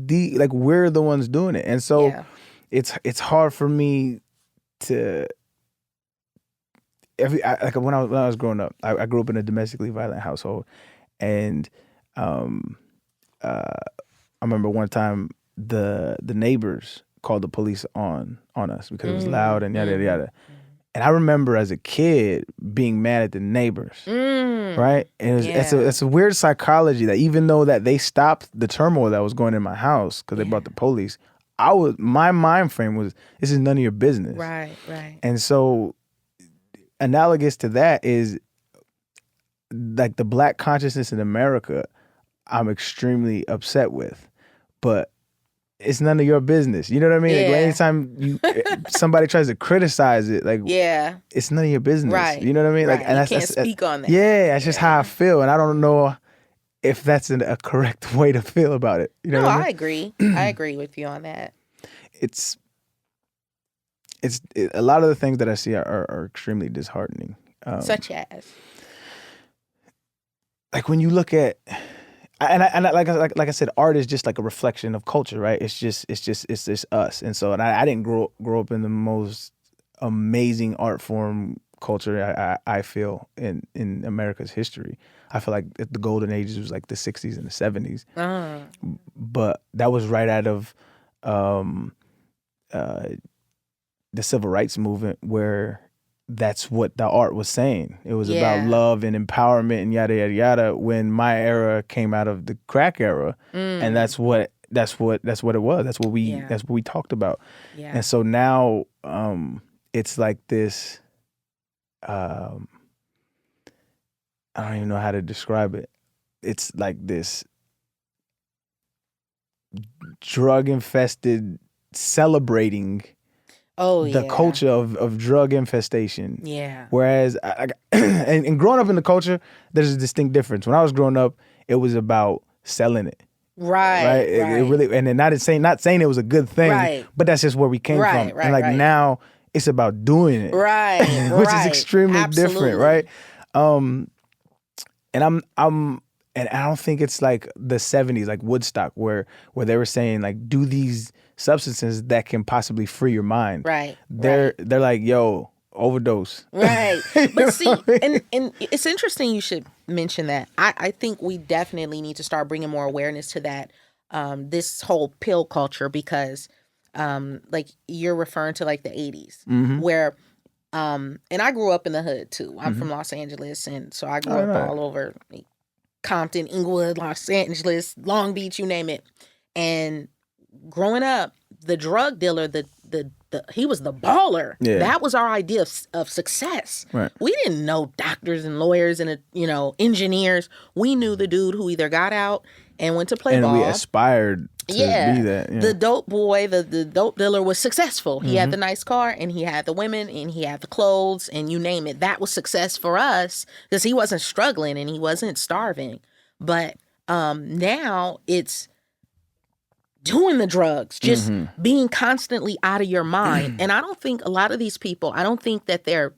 we're the ones doing it. And so it's hard for me to when I was growing up, I grew up in a domestically violent household, and I remember one time the neighbors called the police on us because it was loud and yada yada yada. And I remember as a kid being mad at the neighbors, right? And it's a weird psychology that even though that they stopped the turmoil that was going in my house because they brought the police, my mind frame was, this is none of your business. Right. And so analogous to that is like the Black consciousness in America, I'm extremely upset with. But it's none of your business. You know what I mean? Like Yeah. anytime somebody tries to criticize it, like Yeah. it's none of your business. Right. You know what I mean? Like, Right. and You that's can't speak on that. Yeah, that's just how I feel, and I don't know if that's a correct way to feel about it. You know No, what I mean? I agree. I agree with you on that. It's a lot of the things that I see are extremely disheartening. Such as, like when you look at, and like I said, art is just like a reflection of culture, right? It's just us, and so I didn't grow up in the most amazing art form culture I feel in America's history. I feel like the golden ages was like the 60s and the 70s, but that was right out of the civil rights movement, where that's what the art was saying. It was about love and empowerment and yada yada yada. When my era came out of the crack era, and that's what it was. That's what we talked about. Yeah. And so now it's like this. I don't even know how to describe it. It's like this drug-infested celebrating the culture of drug infestation. Yeah. Whereas, and growing up in the culture, there's a distinct difference. When I was growing up, it was about selling it. Right. It really, and then not saying it was a good thing, but that's just where we came from. And like now, it's about doing it. Right. Which is extremely different, right? And and I don't think it's like the 70s, like Woodstock, where they were saying like, do these substances that can possibly free your mind. Right. They're like, yo, overdose. Right. But see, and it's interesting you should mention that. I think we definitely need to start bringing more awareness to that, this whole pill culture, because like you're referring to like the 80s, where and I grew up in the hood too. I'm from Los Angeles, and so I grew up all over Compton, Inglewood, Los Angeles, Long Beach, you name it. And growing up, the drug dealer, he was the baller. Yeah. That was our idea of success. Right. We didn't know doctors and lawyers and engineers. We knew the dude who either got out and went to play ball. And we aspired to be that. Yeah. The dope boy, the dope dealer was successful. He had the nice car, and he had the women, and he had the clothes, and you name it. That was success for us, because he wasn't struggling and he wasn't starving. But now it's doing the drugs, just being constantly out of your mind. And I don't think a lot of these people, I don't think that they're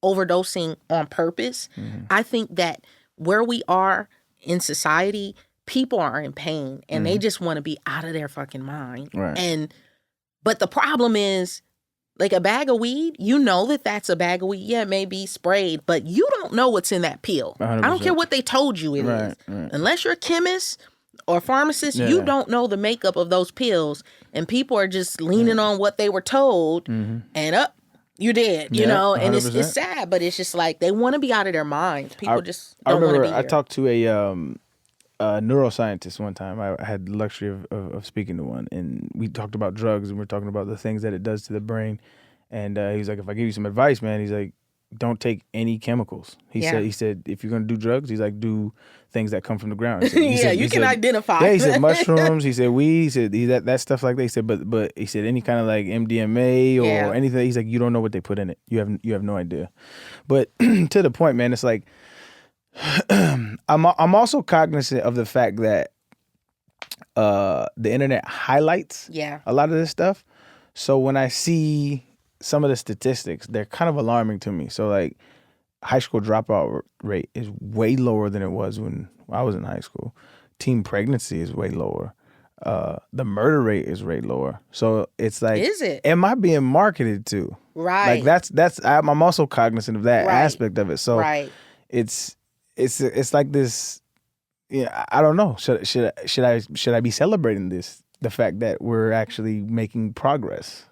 overdosing on purpose. I think that where we are in society, people are in pain and they just want to be out of their fucking mind. Right. But the problem is, like a bag of weed, you know that that's a bag of weed. Yeah, it may be sprayed, but you don't know what's in that pill. 100%. I don't care what they told you it is. Right. Unless you're a chemist or pharmacist, you don't know the makeup of those pills. And people are just leaning on what they were told, and you did, you know? And it's sad, but it's just like they want to be out of their minds. People just don't want to be here. I talked to a neuroscientist one time. I had the luxury of speaking to one, and we talked about drugs, and we're talking about the things that it does to the brain. And he's like, if I give you some advice, man, he's like, don't take any chemicals. He said, if you're gonna do drugs, he's like, do things that come from the ground. He said, you can identify. Yeah, he said mushrooms. He said weed. He said that stuff like that. He said, but he said any kind of like MDMA or anything. He's like, you don't know what they put in it. You have no idea. But to the point, man, it's like I'm also cognizant of the fact that the internet highlights a lot of this stuff. So when I see some of the statistics, they're kind of alarming to me. So like high school dropout rate is way lower than it was when I was in high school. Teen pregnancy is way lower. The murder rate is way lower. So it's like, is it? Am I being marketed to? Right. Like that's I'm also cognizant of that aspect of it. So it's like this. Yeah, I don't know. Should I be celebrating this? The fact that we're actually making progress.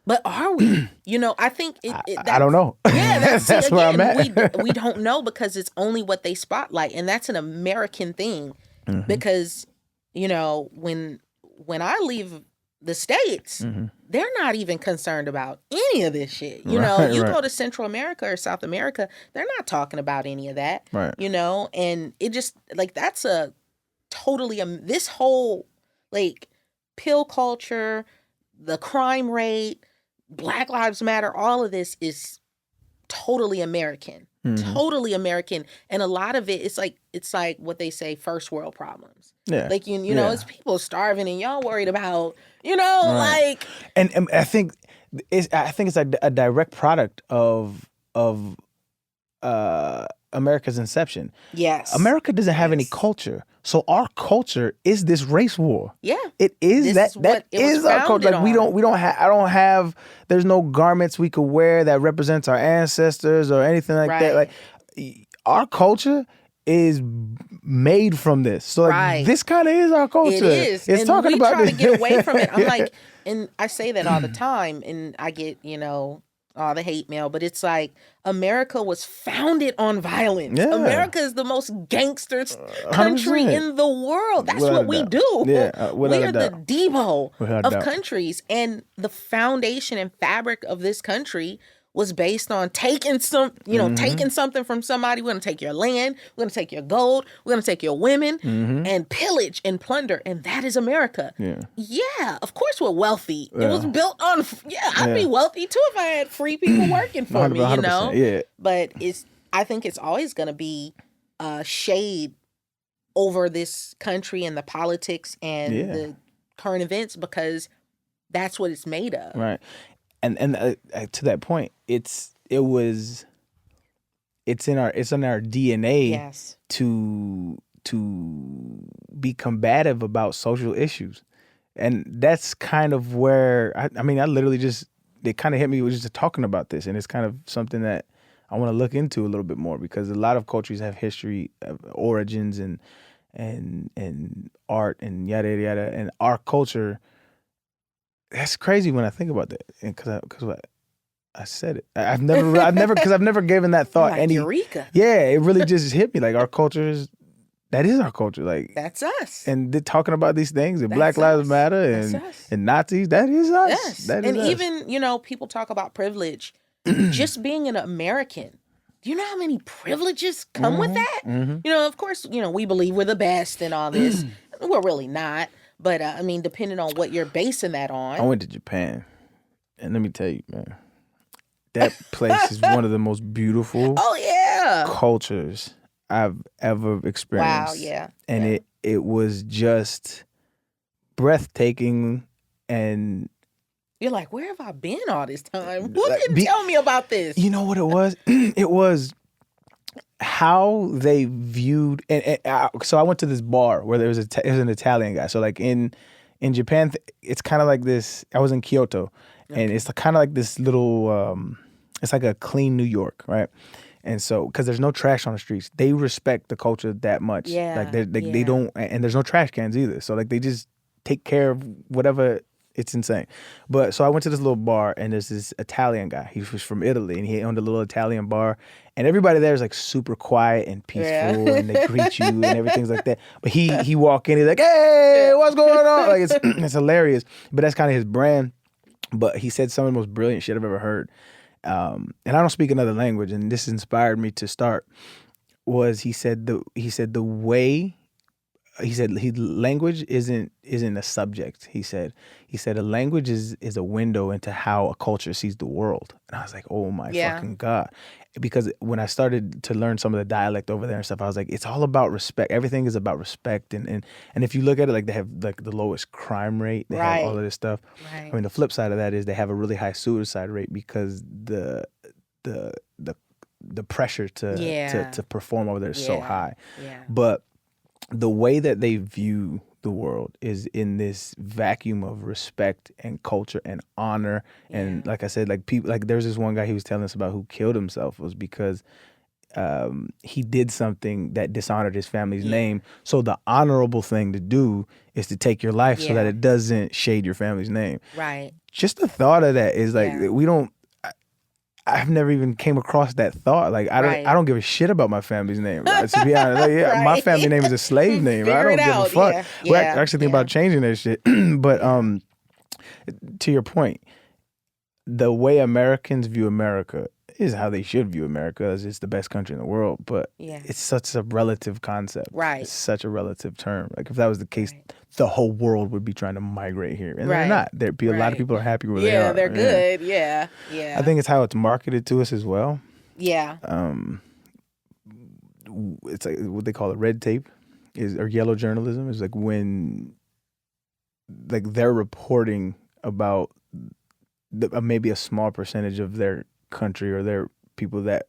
But are we? I think I don't know. Yeah, that's again, where I'm at. we don't know, because it's only what they spotlight, and that's an American thing. Because when I leave the States, they're not even concerned about any of this shit. You go to Central America or South America, they're not talking about any of that. Right. And it just like that's a totally this whole like pill culture, the crime rate, Black Lives Matter, all of this is totally American. Totally American. And a lot of it, it's like what they say, first world problems. Yeah. Like, you know, it's people starving and y'all worried about, you know, like. And I think it's a direct product of America's inception. Yes. America doesn't have any culture. So our culture is this race war. Yeah. It is This that is our culture. Like I don't have there's no garments we could wear that represents our ancestors or anything like that. Like our culture is made from this. So like this kind of is our culture. It is. It's and talking we about try this. to get away from it. I'm like, and I say that all the time, and I get, you know, all the hate mail, but it's like America was founded on violence. Yeah. America is the most gangster country 100%. in the world. That's Without what a we doubt. do. Yeah, we are the Devo Without a of doubt. countries. And the foundation and fabric of this country was based on taking taking something from somebody. We're going to take your land. We're going to take your gold. We're going to take your women and pillage and plunder. And that is America. Yeah, of course we're wealthy. It was built on, I'd be wealthy too if I had free people working for me, you know? Yeah. But I think it's always going to be shade over this country and the politics and the current events because that's what it's made of. Right. And to that point, it's in our DNA to be combative about social issues, and that's kind of where I mean I literally it kind of hit me with just talking about this, and it's kind of something that I want to look into a little bit more because a lot of cultures have history of origins and art and yada yada yada, and our culture. That's crazy when I think about that, and because what I said it, I've never given that thought like any. Eureka. Yeah, it really just hit me. Like our culture that is our culture. Like that's us. And they're talking about these things, and Black Lives Matter, and Nazis. That is us. Yes, that is and us. even people talk about privilege. Just being an American. Do you know how many privileges come with that? Of course, we believe we're the best and all this. We're really not. But, I mean, depending on what you're basing that on. I went to Japan, and let me tell you, man, that place is one of the most beautiful cultures I've ever experienced. Wow, yeah. And it was just breathtaking, and... You're like, where have I been all this time? Who didn't tell me about this? You know what it was? It was... how they viewed so I went to this bar where there was an Italian guy. So like in Japan, it's kind of like this. I was in Kyoto, and it's kind of like this little. It's like a clean New York, right? And so because there's no trash on the streets, they respect the culture that much. Yeah, like they don't, and there's no trash cans either. So like they just take care of whatever. It's insane. But so I went to this little bar, and there's this Italian guy. He was from Italy, and he owned a little Italian bar. And everybody there is like super quiet and peaceful, and they greet you and everything's like that. But he walk in, he's like, "Hey, what's going on?" Like it's hilarious. But that's kind of his brand. But he said some of the most brilliant shit I've ever heard. And I don't speak another language, and this inspired me to start. He said language isn't a subject. He said a language is a window into how a culture sees the world. And I was like, oh my fucking God. Because when I started to learn some of the dialect over there and stuff, I was like, it's all about respect. Everything is about respect. And if you look at it, like they have like the lowest crime rate. They have all of this stuff. Right. I mean, the flip side of that is they have a really high suicide rate because the pressure to perform over there is so high. Yeah. But the way that they view the world is in this vacuum of respect and culture and honor. And like I said, like people, like there's this one guy he was telling us about who killed himself was because he did something that dishonored his family's name. So the honorable thing to do is to take your life so that it doesn't shade your family's name. Right. Just the thought of that is like I've never even came across that thought. Like I don't give a shit about my family's name. Right? To be honest, like, my family name is a slave name. Right? I don't give a fuck. We're actually thinking about changing that shit. But to your point, the way Americans view America is how they should view America, as it's the best country in the world. But it's such a relative concept. Right. It's such a relative term. Like if that was the case, the whole world would be trying to migrate here, and Right. they're not. A lot of people are happy where they are. Yeah, they're good. Yeah. I think it's how it's marketed to us as well. Yeah. It's like what they call it, red tape, or yellow journalism. Is like when, like they're reporting about maybe a small percentage of their country or their people that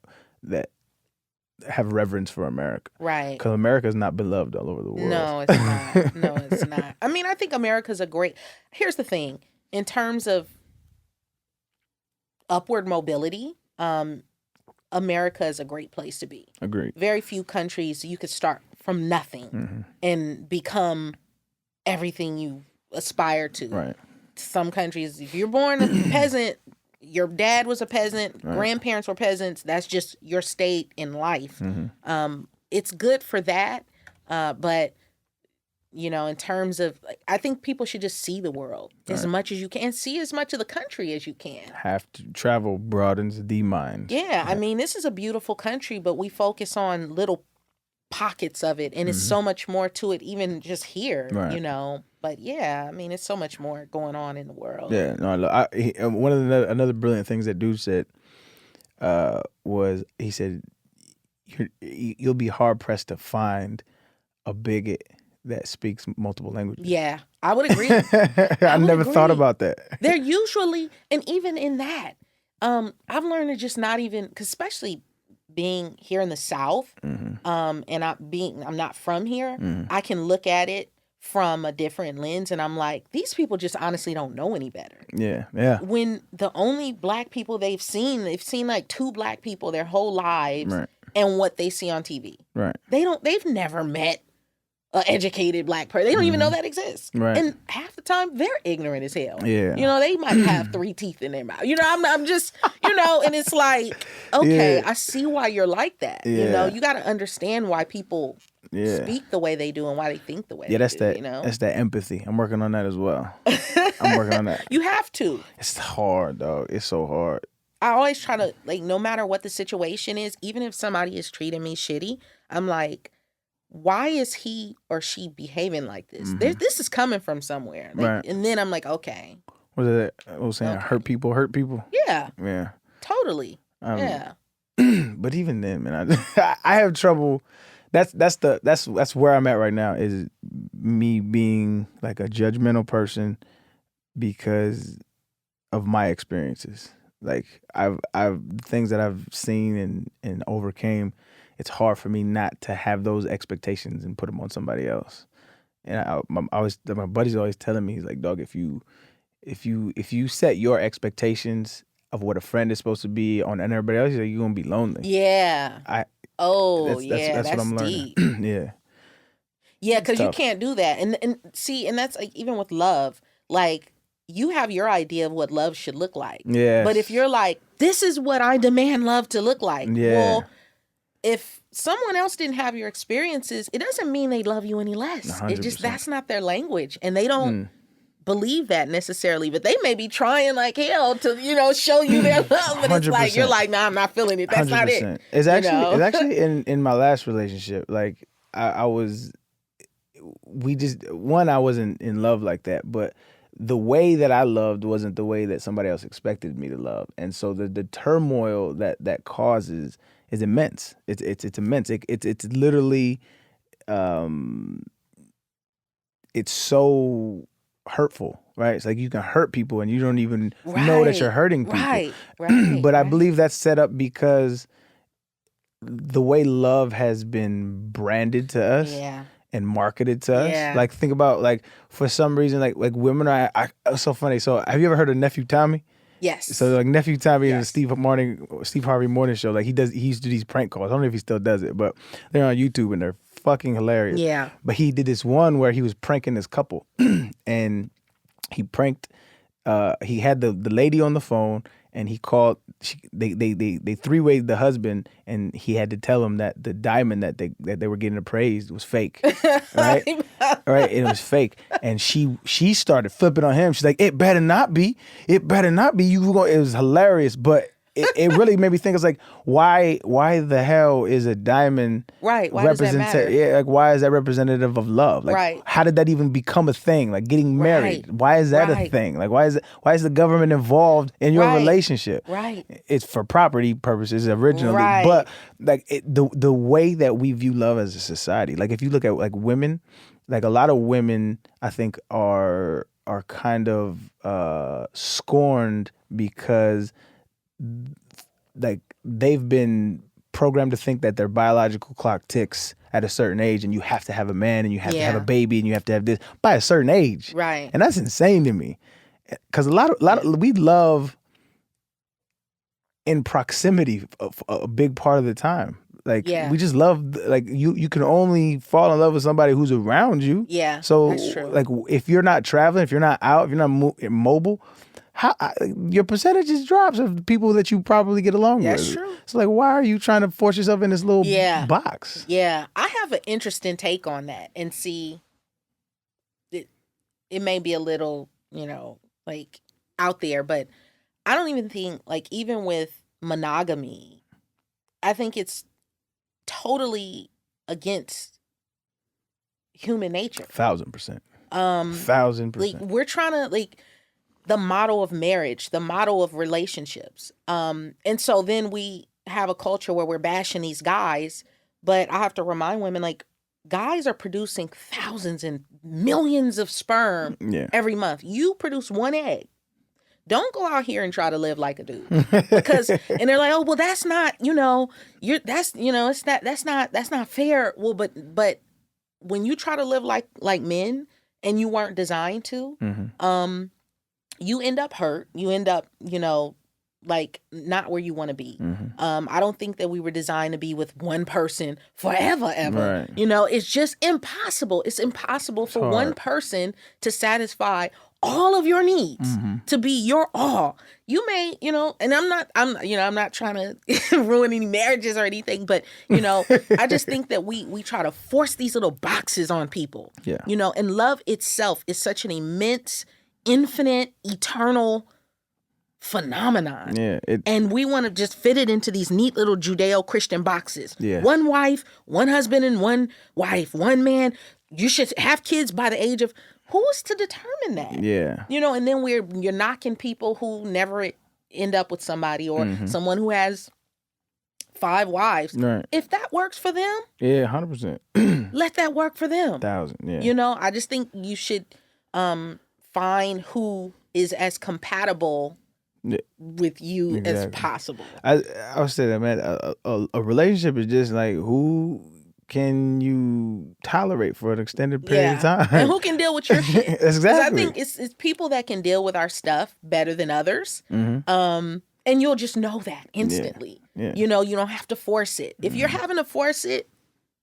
have reverence for America. Right. Because America is not beloved all over the world. No, it's not. No, it's not. I mean, I think America's here's the thing. In terms of upward mobility, America is a great place to be. Agreed. Very few countries you could start from nothing and become everything you aspire to. Right. Some countries, if you're born a peasant, your dad was a peasant, grandparents were peasants, that's just your state in life. It's good for that, but in terms of, I think people should just see the world as much as you can, see as much of the country as you can. Have to travel broadens the mind. Yeah, I mean, this is a beautiful country, but we focus on little pockets of it, and it's so much more to it, even just here, But yeah, I mean, it's so much more going on in the world. Yeah, no, one of another brilliant things that dude said was, he said, you'll be hard pressed to find a bigot that speaks multiple languages. Yeah, I would agree. I never thought about that. They're usually, and even in that, I've learned to just not even, because especially being here in the South, and I'm not from here, I can look at it from a different lens, and I'm like, these people just honestly don't know any better. Yeah. When the only black people they've seen like 2 black people their whole lives, and what they see on TV. Right. They've never met an educated black person. They don't even know that exists. Right. And half the time they're ignorant as hell. Yeah. They might have 3 teeth in their mouth. I'm just, and it's like, okay, I see why you're like that. Yeah. You got to understand why people speak the way they do and why they think the way they do. That's that empathy. I'm working on that as well. I'm working on that. You have to. It's hard, dog. It's so hard. I always try to, no matter what the situation is, even if somebody is treating me shitty, I'm like, why is he or she behaving like this? This is coming from somewhere. Right. And then I'm like, okay. What is it? I was saying, hurt people. Yeah. Yeah. Totally. Yeah. But even then, man, I have trouble. That's where I'm at right now, is me being like a judgmental person because of my experiences. Like I've things that I've seen and overcame. It's hard for me not to have those expectations and put them on somebody else. And my buddy's always telling me, he's like, dog, if you set your expectations of what a friend is supposed to be on everybody else, you're gonna be lonely. Yeah. That's what I'm learning. Deep. Yeah. Yeah, because you can't do that. And see, and that's like even with love, like you have your idea of what love should look like. Yeah. But if you're like, this is what I demand love to look like. Yeah. Well, if someone else didn't have your experiences, it doesn't mean they love you any less. 100%. It just, that's not their language. And they don't believe that necessarily, but they may be trying like hell to, show you their love. But it's like, you're like, nah, I'm not feeling it. That's 100%. Not it. It's actually in my last relationship, like I wasn't in love like that, but the way that I loved wasn't the way that somebody else expected me to love. And so the turmoil that causes is immense. It's immense. It's literally, it's so hurtful, right? It's like you can hurt people and you don't even know that you're hurting people. Right. But I believe that's set up because the way love has been branded to us. Yeah. And marketed to us. Yeah. Like think about, like, for some reason, like women are it's so funny. So have you ever heard of Nephew Tommy? Yes. So like Nephew Tommy is a Steve Harvey morning show. Like he used to do these prank calls. I don't know if he still does it, but they're on YouTube and they're fucking hilarious. Yeah. But he did this one where he was pranking this couple and he pranked he had the lady on the phone and he called they three-wayed the husband and he had to tell him that the diamond that they were getting appraised was fake. Right? Right? It was fake. And she started flipping on him. She's like, it better not be. It was hilarious, but it really made me think. It's like, why the hell is a diamond Right. Why does that matter? Yeah, like, why is that representative of love? Like, Right. how did that even become a thing? Like, getting married. Right. Why is that a Right. thing? Like, why is the government involved in your Right. relationship? Right. It's for property purposes originally, Right. but like the way that we view love as a society. Like, if you look at like women, like a lot of women, I think are kind of scorned because like they've been programmed to think that their biological clock ticks at a certain age, and you have to have a man, and you have to have a baby, and you have to have this by a certain age. Right. And that's insane to me, because a lot of we love in proximity a big part of the time. Like, we just love, like, you can only fall in love with somebody who's around you. Yeah, so that's true. Like, if you're not traveling, if you're not out, if you're not mobile, your percentages drops of people that you probably get along with. That's true. So like, why are you trying to force yourself in this little box? Yeah, I have an interesting take on that, and see, it may be a little, like, out there, but I don't even think, like, even with monogamy, I think it's totally against human nature. 1,000%. 1,000%. Like, we're trying to, like, the model of marriage, the model of relationships. And so then we have a culture where we're bashing these guys, but I have to remind women, like, guys are producing thousands and millions of sperm every month. You produce one egg. Don't go out here and try to live like a dude, because, and they're like, oh, well, that's not, that's not fair. Well, but when you try to live like men, and you weren't designed to, you end up hurt. You end up, like, not where you want to be. I don't think that we were designed to be with one person forever, ever. Right. It's just impossible. It's impossible for one person to satisfy all of your needs, to be your all. You may, and I'm not trying to ruin any marriages or anything, but, I just think that we try to force these little boxes on people. Yeah. And love itself is such an immense, infinite, eternal phenomenon. Yeah. And we want to just fit it into these neat little Judeo-Christian boxes. Yeah. One wife, one husband, and one wife, one man. You should have kids by the age of... Who's to determine that? Yeah. And then you're knocking people who never end up with somebody, or someone who has 5 wives. Right. If that works for them, 100%. let that work for them. 1,000. Yeah. I just think you should find who is as compatible with you as possible. I would say that, man, a relationship is just like, who can you tolerate for an extended period of time? And who can deal with your shit? Exactly. I think it's people that can deal with our stuff better than others. And you'll just know that instantly. Yeah. You don't have to force it. If you're having to force it,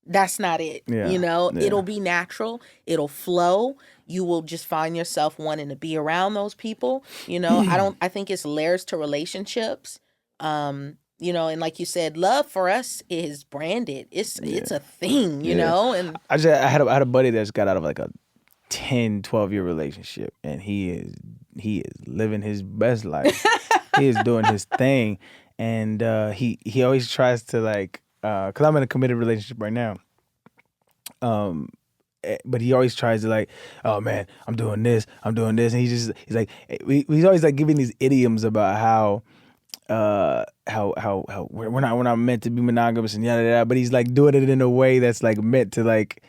that's not it. Yeah. It'll be natural. It'll flow. You will just find yourself wanting to be around those people. I think it's layers to relationships. And like you said, love for us is branded. It's a thing, and I had a buddy that's got out of like a 10, 12-year relationship, and he is living his best life. He is doing his thing, and he always tries to, like, because I'm in a committed relationship right now. But he always tries to, like, oh man, I'm doing this, and he's like, he's always like giving these idioms about how we're not meant to be monogamous and yada yada, but he's like doing it in a way that's like meant to, like,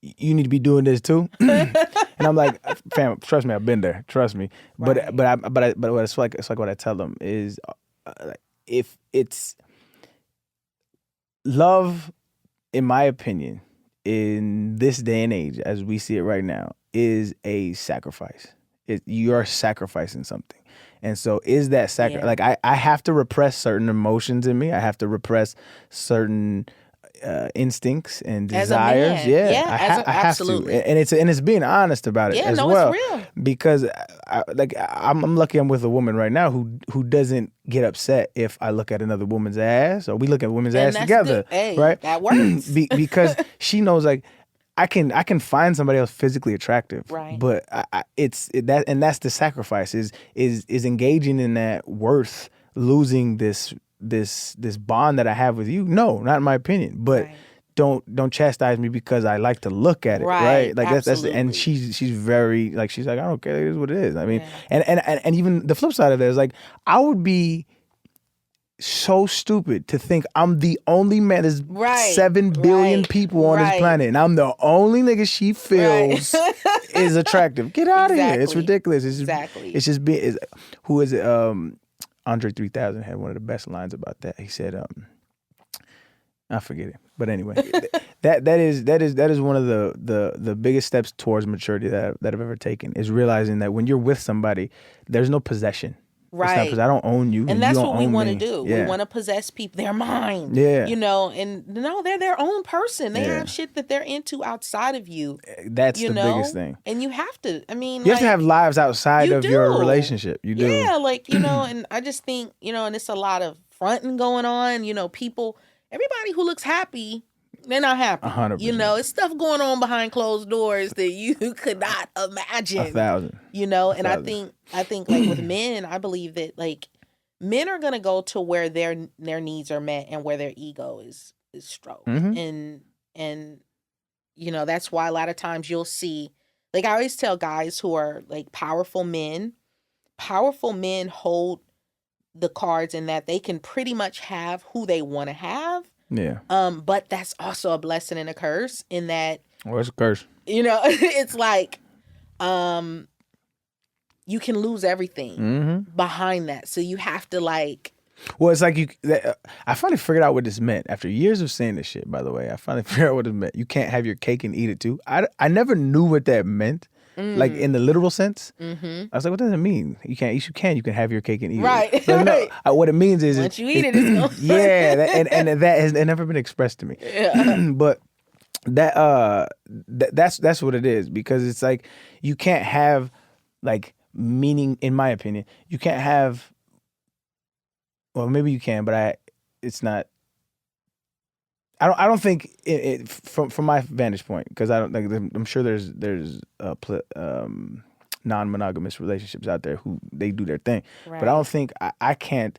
you need to be doing this too. And I'm like, fam, trust me, I've been there. Trust me. Right. But it's like what I tell them is, if it's love, in my opinion, in this day and age, as we see it right now, is a sacrifice. You are sacrificing something. And so is that like, I have to repress certain emotions in me. I have to repress certain instincts and desires. As a man. I have to. And it's being honest about it as well. It's real. Because I'm lucky I'm with a woman right now who doesn't get upset if I look at another woman's ass, or we look at women's ass together. Hey, right? That works. Because she knows, like, I can find somebody else physically attractive, right? But that's the sacrifice is engaging in that worth losing this bond that I have with you. No, not in my opinion. But Right. don't chastise me because I like to look at it, right? Like that's Absolutely. and she's very like she's like, I don't care, it is what it is. I mean, Yeah. and even the flip side of that is like I would be so stupid to think I'm the only man. There's Right. 7 billion Right. people on this Right. planet, and I'm the only nigga she feels is attractive. Get out of here! It's Exactly. ridiculous. It's just, Exactly. It's just being. Who is it? Andre 3000 had one of the best lines about that. He said, I forget it, but anyway, that is one of the biggest steps towards maturity that I've ever taken is realizing that when you're with somebody, there's no possession. Right. Because I don't own you, And that's you don't what we own want to me. do. Yeah. We want to possess people. They're mine. Yeah. You know, and no, they're their own person. They Yeah. have shit that they're into outside of you. That's You the know? biggest thing. And you have to, I mean, You have to have lives outside you of your do. relationship. You do. Yeah, like, you know, and I just think, you know, and it's a lot of fronting going on. You know, everybody who looks happy, they're not happy. 100%. You know, it's stuff going on behind closed doors that you could not imagine. 1,000. You know, and I 1,000. think like with men, I believe that like men are gonna go to where their needs are met and where their ego is stroked. Mhm. And you know, that's why a lot of times you'll see, like I always tell guys who are like powerful men hold the cards in that they can pretty much have who they want to have. Yeah. But that's also a blessing and a curse in that, Well, it's a curse. you know, it's like you can lose everything behind that. So you have to like. Well, it's like I finally figured out what this meant after years of saying this shit. By the way, I finally figured out what it meant. You can't have your cake and eat it too. I never knew what that meant, like in the literal sense. I was like, what does it mean? You can't eat. You can have your cake and eat Right, it. But right. No, what it means is Once you eat it, it's gone. yeah, and that has never been expressed to me. Yeah. But that's what it is, because it's like you can't have like meaning, in my opinion. You can't have. Well, maybe you can, but it's not. I don't think it from my vantage point, because I don't like. I'm sure there's non-monogamous relationships out there who they do their thing, Right. but I don't think I can't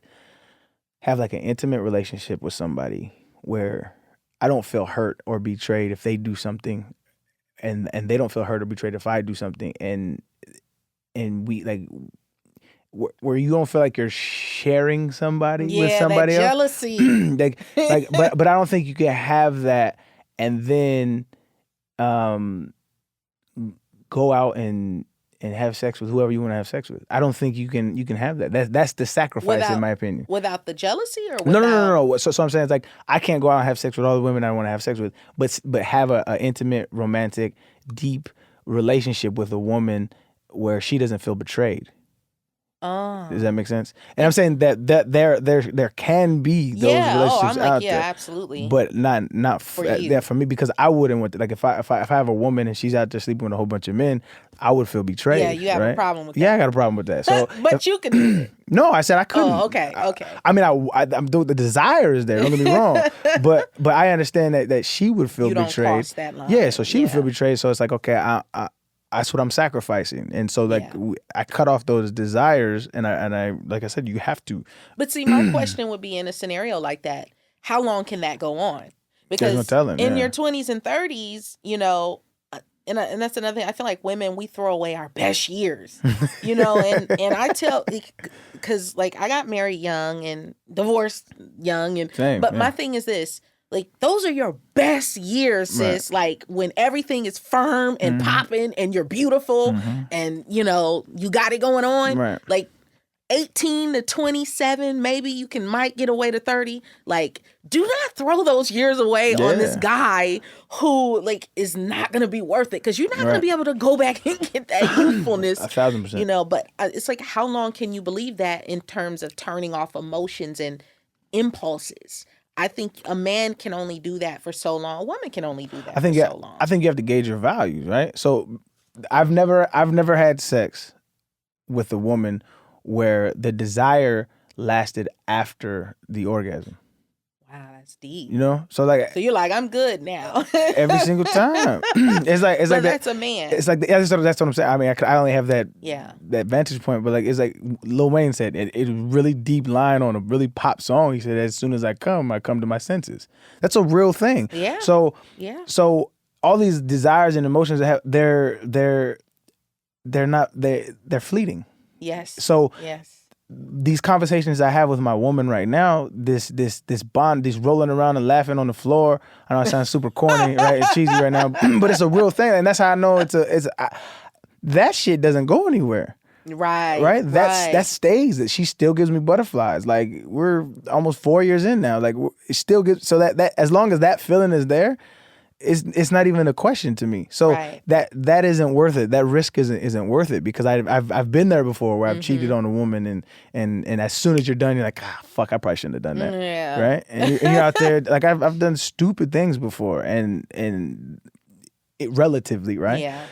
have like an intimate relationship with somebody where I don't feel hurt or betrayed if they do something, and they don't feel hurt or betrayed if I do something, and we like. Where you don't feel like you're sharing somebody with somebody that else. jealousy. But I don't think you can have that and then go out and have sex with whoever you want to have sex with. I don't think you can have that. That's the sacrifice, in my opinion. Without the jealousy, or without... No. So I'm saying it's like I can't go out and have sex with all the women I want to have sex with, but have a intimate, romantic, deep relationship with a woman where she doesn't feel betrayed. Does that make sense? And I'm saying that there can be those relationships out there. Absolutely. But not for me, because I wouldn't want to, like if I have a woman and she's out there sleeping with a whole bunch of men, I would feel betrayed. Yeah, you have a problem with that. Yeah, I got a problem with that. So, but you can do it. No, I said I couldn't. Oh, okay. I mean, the desire is there. Don't get me wrong, but I understand that she would feel You don't betrayed. cross that line. Yeah, so she would feel betrayed. So it's like, okay, that's what I'm sacrificing, and so like I cut off those desires, and I like I said, you have to. But see, my question would be, in a scenario like that, how long can that go on? Because no telling, in your 20s and 30s, you know, and that's another thing. I feel like women, we throw away our best years, you know, and I tell, because like I got married young and divorced young, and my thing is this. Like, those are your best years, sis. Right. Like, when everything is firm and popping and you're beautiful and, you know, you got it going on. Right. Like, 18 to 27, maybe you might get away to 30. Like, do not throw those years away on this guy who, like, is not going to be worth it. Because you're not going to be able to go back and get that youthfulness. 1,000%. You know, but it's like, how long can you believe that in terms of turning off emotions and impulses? I think a man can only do that for so long. A woman can only do that for so long. I think you have to gauge your values, right? So I've never had sex with a woman where the desire lasted after the orgasm. Ah, that's deep. You know, so like So you're like, I'm good now. every single time. it's like but that. That's a man. It's like that's what I'm saying. I mean, I only have that Yeah. that vantage point, but like it's like Lil Wayne said, it really deep line on a really pop song. He said, "As soon as I come to my senses." That's a real thing. Yeah. So Yeah. so all these desires and emotions that have they're fleeting. Yes. So yes. these conversations I have with my woman right now, this bond, these rolling around and laughing on the floor. I know it sounds super corny, right? It's cheesy right now, but it's a real thing, and that's how I know that shit doesn't go anywhere. Right. That stays. That she still gives me butterflies. Like we're almost 4 years in now. Like it still gives. So that as long as that feeling is there, it's not even a question to me. So that isn't worth it. That risk isn't worth it because I've been there before where I've cheated on a woman and as soon as you're done, you're like, fuck, I probably shouldn't have done that. Yeah. Right? And you're out there like I've done stupid things before and it relatively, right? Yeah.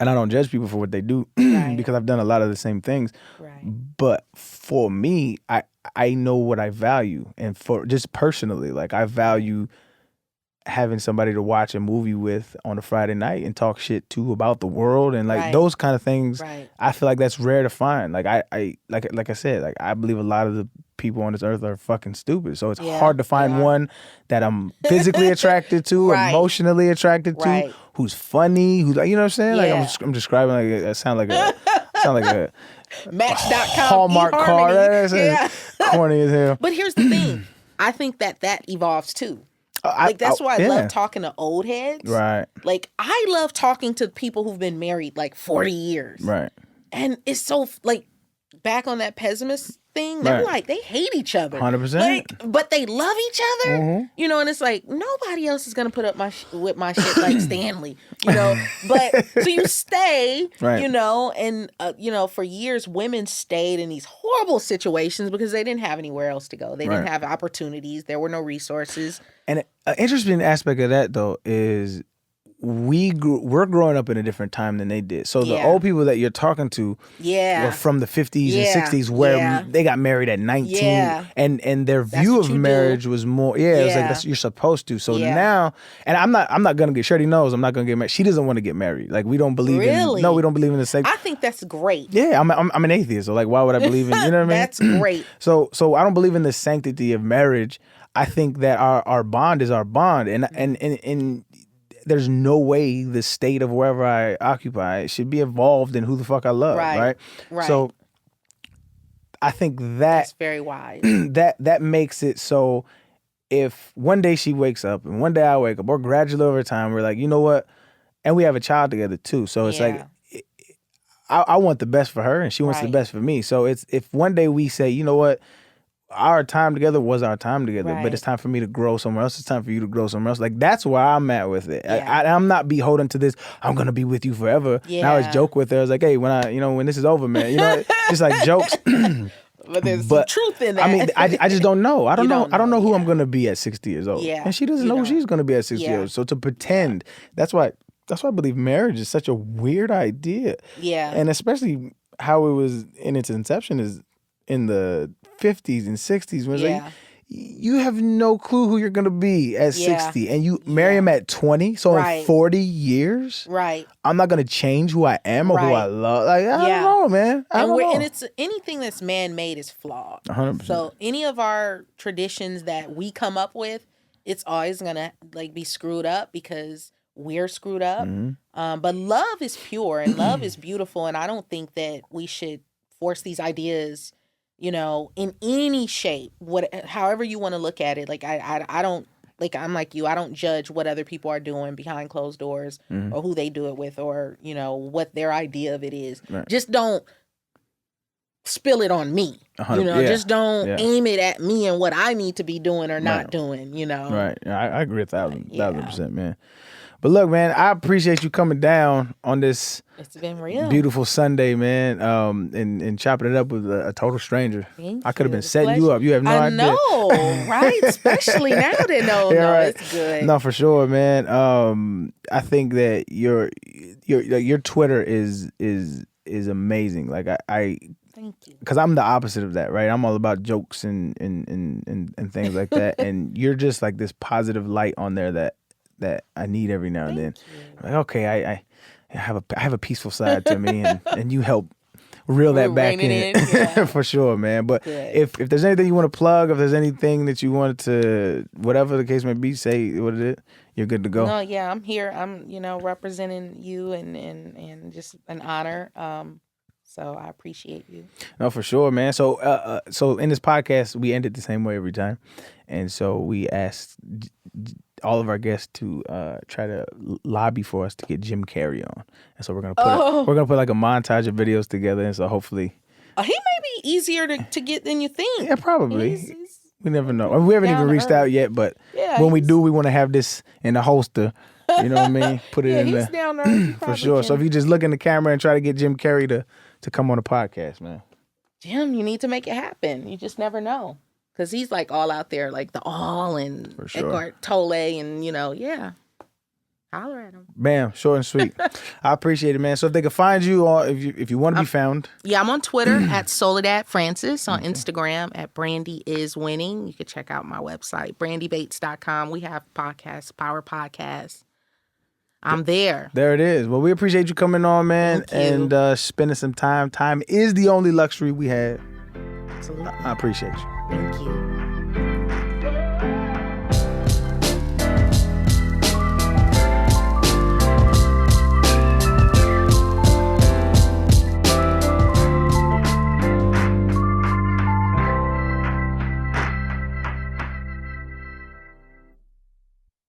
And I don't judge people for what they do because I've done a lot of the same things. Right. But for me, I know what I value, and for just personally, like I value having somebody to watch a movie with on a Friday night and talk shit to about the world and like those kind of things. Right. I feel like that's rare to find. Like I like I said, like I believe a lot of the people on this earth are fucking stupid. So it's hard to find one that I'm physically attracted to, emotionally attracted to, who's funny, who's like, you know what I'm saying? Like I'm describing like I sound like a Match.com Hallmark card. Yeah. Corny as hell. But here's the thing. I think that evolves too. Like that's why I love talking to old heads. Right. Like I love talking to people who've been married like 40 years. Right. And it's so like back on that pessimist thing, they're like they hate each other. 100%. Like, but they love each other. You know, and it's like nobody else is gonna put up with my shit like Stanley. You know, but so you stay. You know, and you know, for years women stayed in these horrible situations because they didn't have anywhere else to go. They didn't have opportunities. There were no resources. And an interesting aspect of that though is we're growing up in a different time than they did. So the old people that you're talking to were from the 50s and 60s where they got married at 19 and their view of marriage was more it was like you're supposed to. So now, and I'm not gonna get, Shirley knows I'm not gonna get married. She doesn't want to get married. Like we don't believe in we don't believe in the sex. I think that's great. Yeah, I'm an atheist. So like why would I believe in, you know what I mean? That's great. So I don't believe in the sanctity of marriage. I think that our bond is our bond and there's no way the state of wherever I occupy should be involved in who the fuck I love, right? So I think that's very wise. that makes it so if one day she wakes up and one day I wake up, or gradually over time, we're like, you know what? And we have a child together too. So it's like I want the best for her and she wants the best for me. So it's if one day we say, you know what? Our time together was our time together, but it's time for me to grow somewhere else. It's time for you to grow somewhere else. Like that's where I'm at with it. I'm not beholden to this. I'm gonna be with you forever. And I always joke with her. I was like, hey, when this is over, man, you know, just like jokes. But there's some truth in that. I mean, I just don't know. I don't know who I'm gonna be at 60 years old. Yeah, and she doesn't know who she's gonna be at 60 years old. So to pretend, that's why I believe marriage is such a weird idea. Yeah, and especially how it was in its inception is in the 50s and 60s when it's like you have no clue who you're gonna be at 60 and you marry him at 20, so in 40 years I'm not gonna change who I am or who I love. Like I don't know, man. I don't know. And it's anything that's man-made is flawed. 100%. So any of our traditions that we come up with, it's always gonna like be screwed up because we're screwed up. But love is pure and love is beautiful, and I don't think that we should force these ideas, you know, in any shape, however you want to look at it. Like I don't, like I'm like you, I don't judge what other people are doing behind closed doors or who they do it with or, you know, what their idea of it is. Just don't spill it on me. You know, just don't aim it at me and what I need to be doing or not doing, you know. Right. I agree 1,000%, man. But look, man, I appreciate you coming down on this It's been real beautiful Sunday, man, and chopping it up with a total stranger. Thank I could have you. been setting you up. You have no idea. I know, right? Especially now that it's good. No, for sure, man. I think that your Twitter is amazing. Like Thank you. Because I'm the opposite of that, right? I'm all about jokes and things like that. And you're just like this positive light on there that I need every now and then. Like, okay, I have a peaceful side to me, and you help reel that back in, yeah. for sure, man. But if there's anything you want to plug, if there's anything that you wanted to, whatever the case may be, say what it is, you're good to go. No, yeah, I'm here. I'm representing you, and just an honor. So I appreciate you. No, for sure, man. So so in this podcast, we end it the same way every time, and so we asked all of our guests to try to lobby for us to get Jim Carrey on, and so we're gonna put like a montage of videos together, and so hopefully he may be easier to get than you think. Yeah, probably. We never know. I mean, we haven't even reached out yet, but when we do, we want to have this in the holster. You know what I mean? Put it in there. Down there. For sure. So if you just look in the camera and try to get Jim Carrey to come on the podcast, man. Jim, you need to make it happen. You just never know. Because he's like all out there, like the All and Eckhart Tolle and, yeah. Holler at him. Bam, short and sweet. I appreciate it, man. So if they can find you, or if you want to be found. Yeah, I'm on Twitter at SOLEDAD Francis, on Instagram at Brandi is Winning. You can check out my website, brandibates.com. We have podcasts, Power Podcasts. I'm there. There it is. Well, we appreciate you coming on, man, and spending some time. Time is the only luxury we have. Absolutely. I appreciate you. Thank you.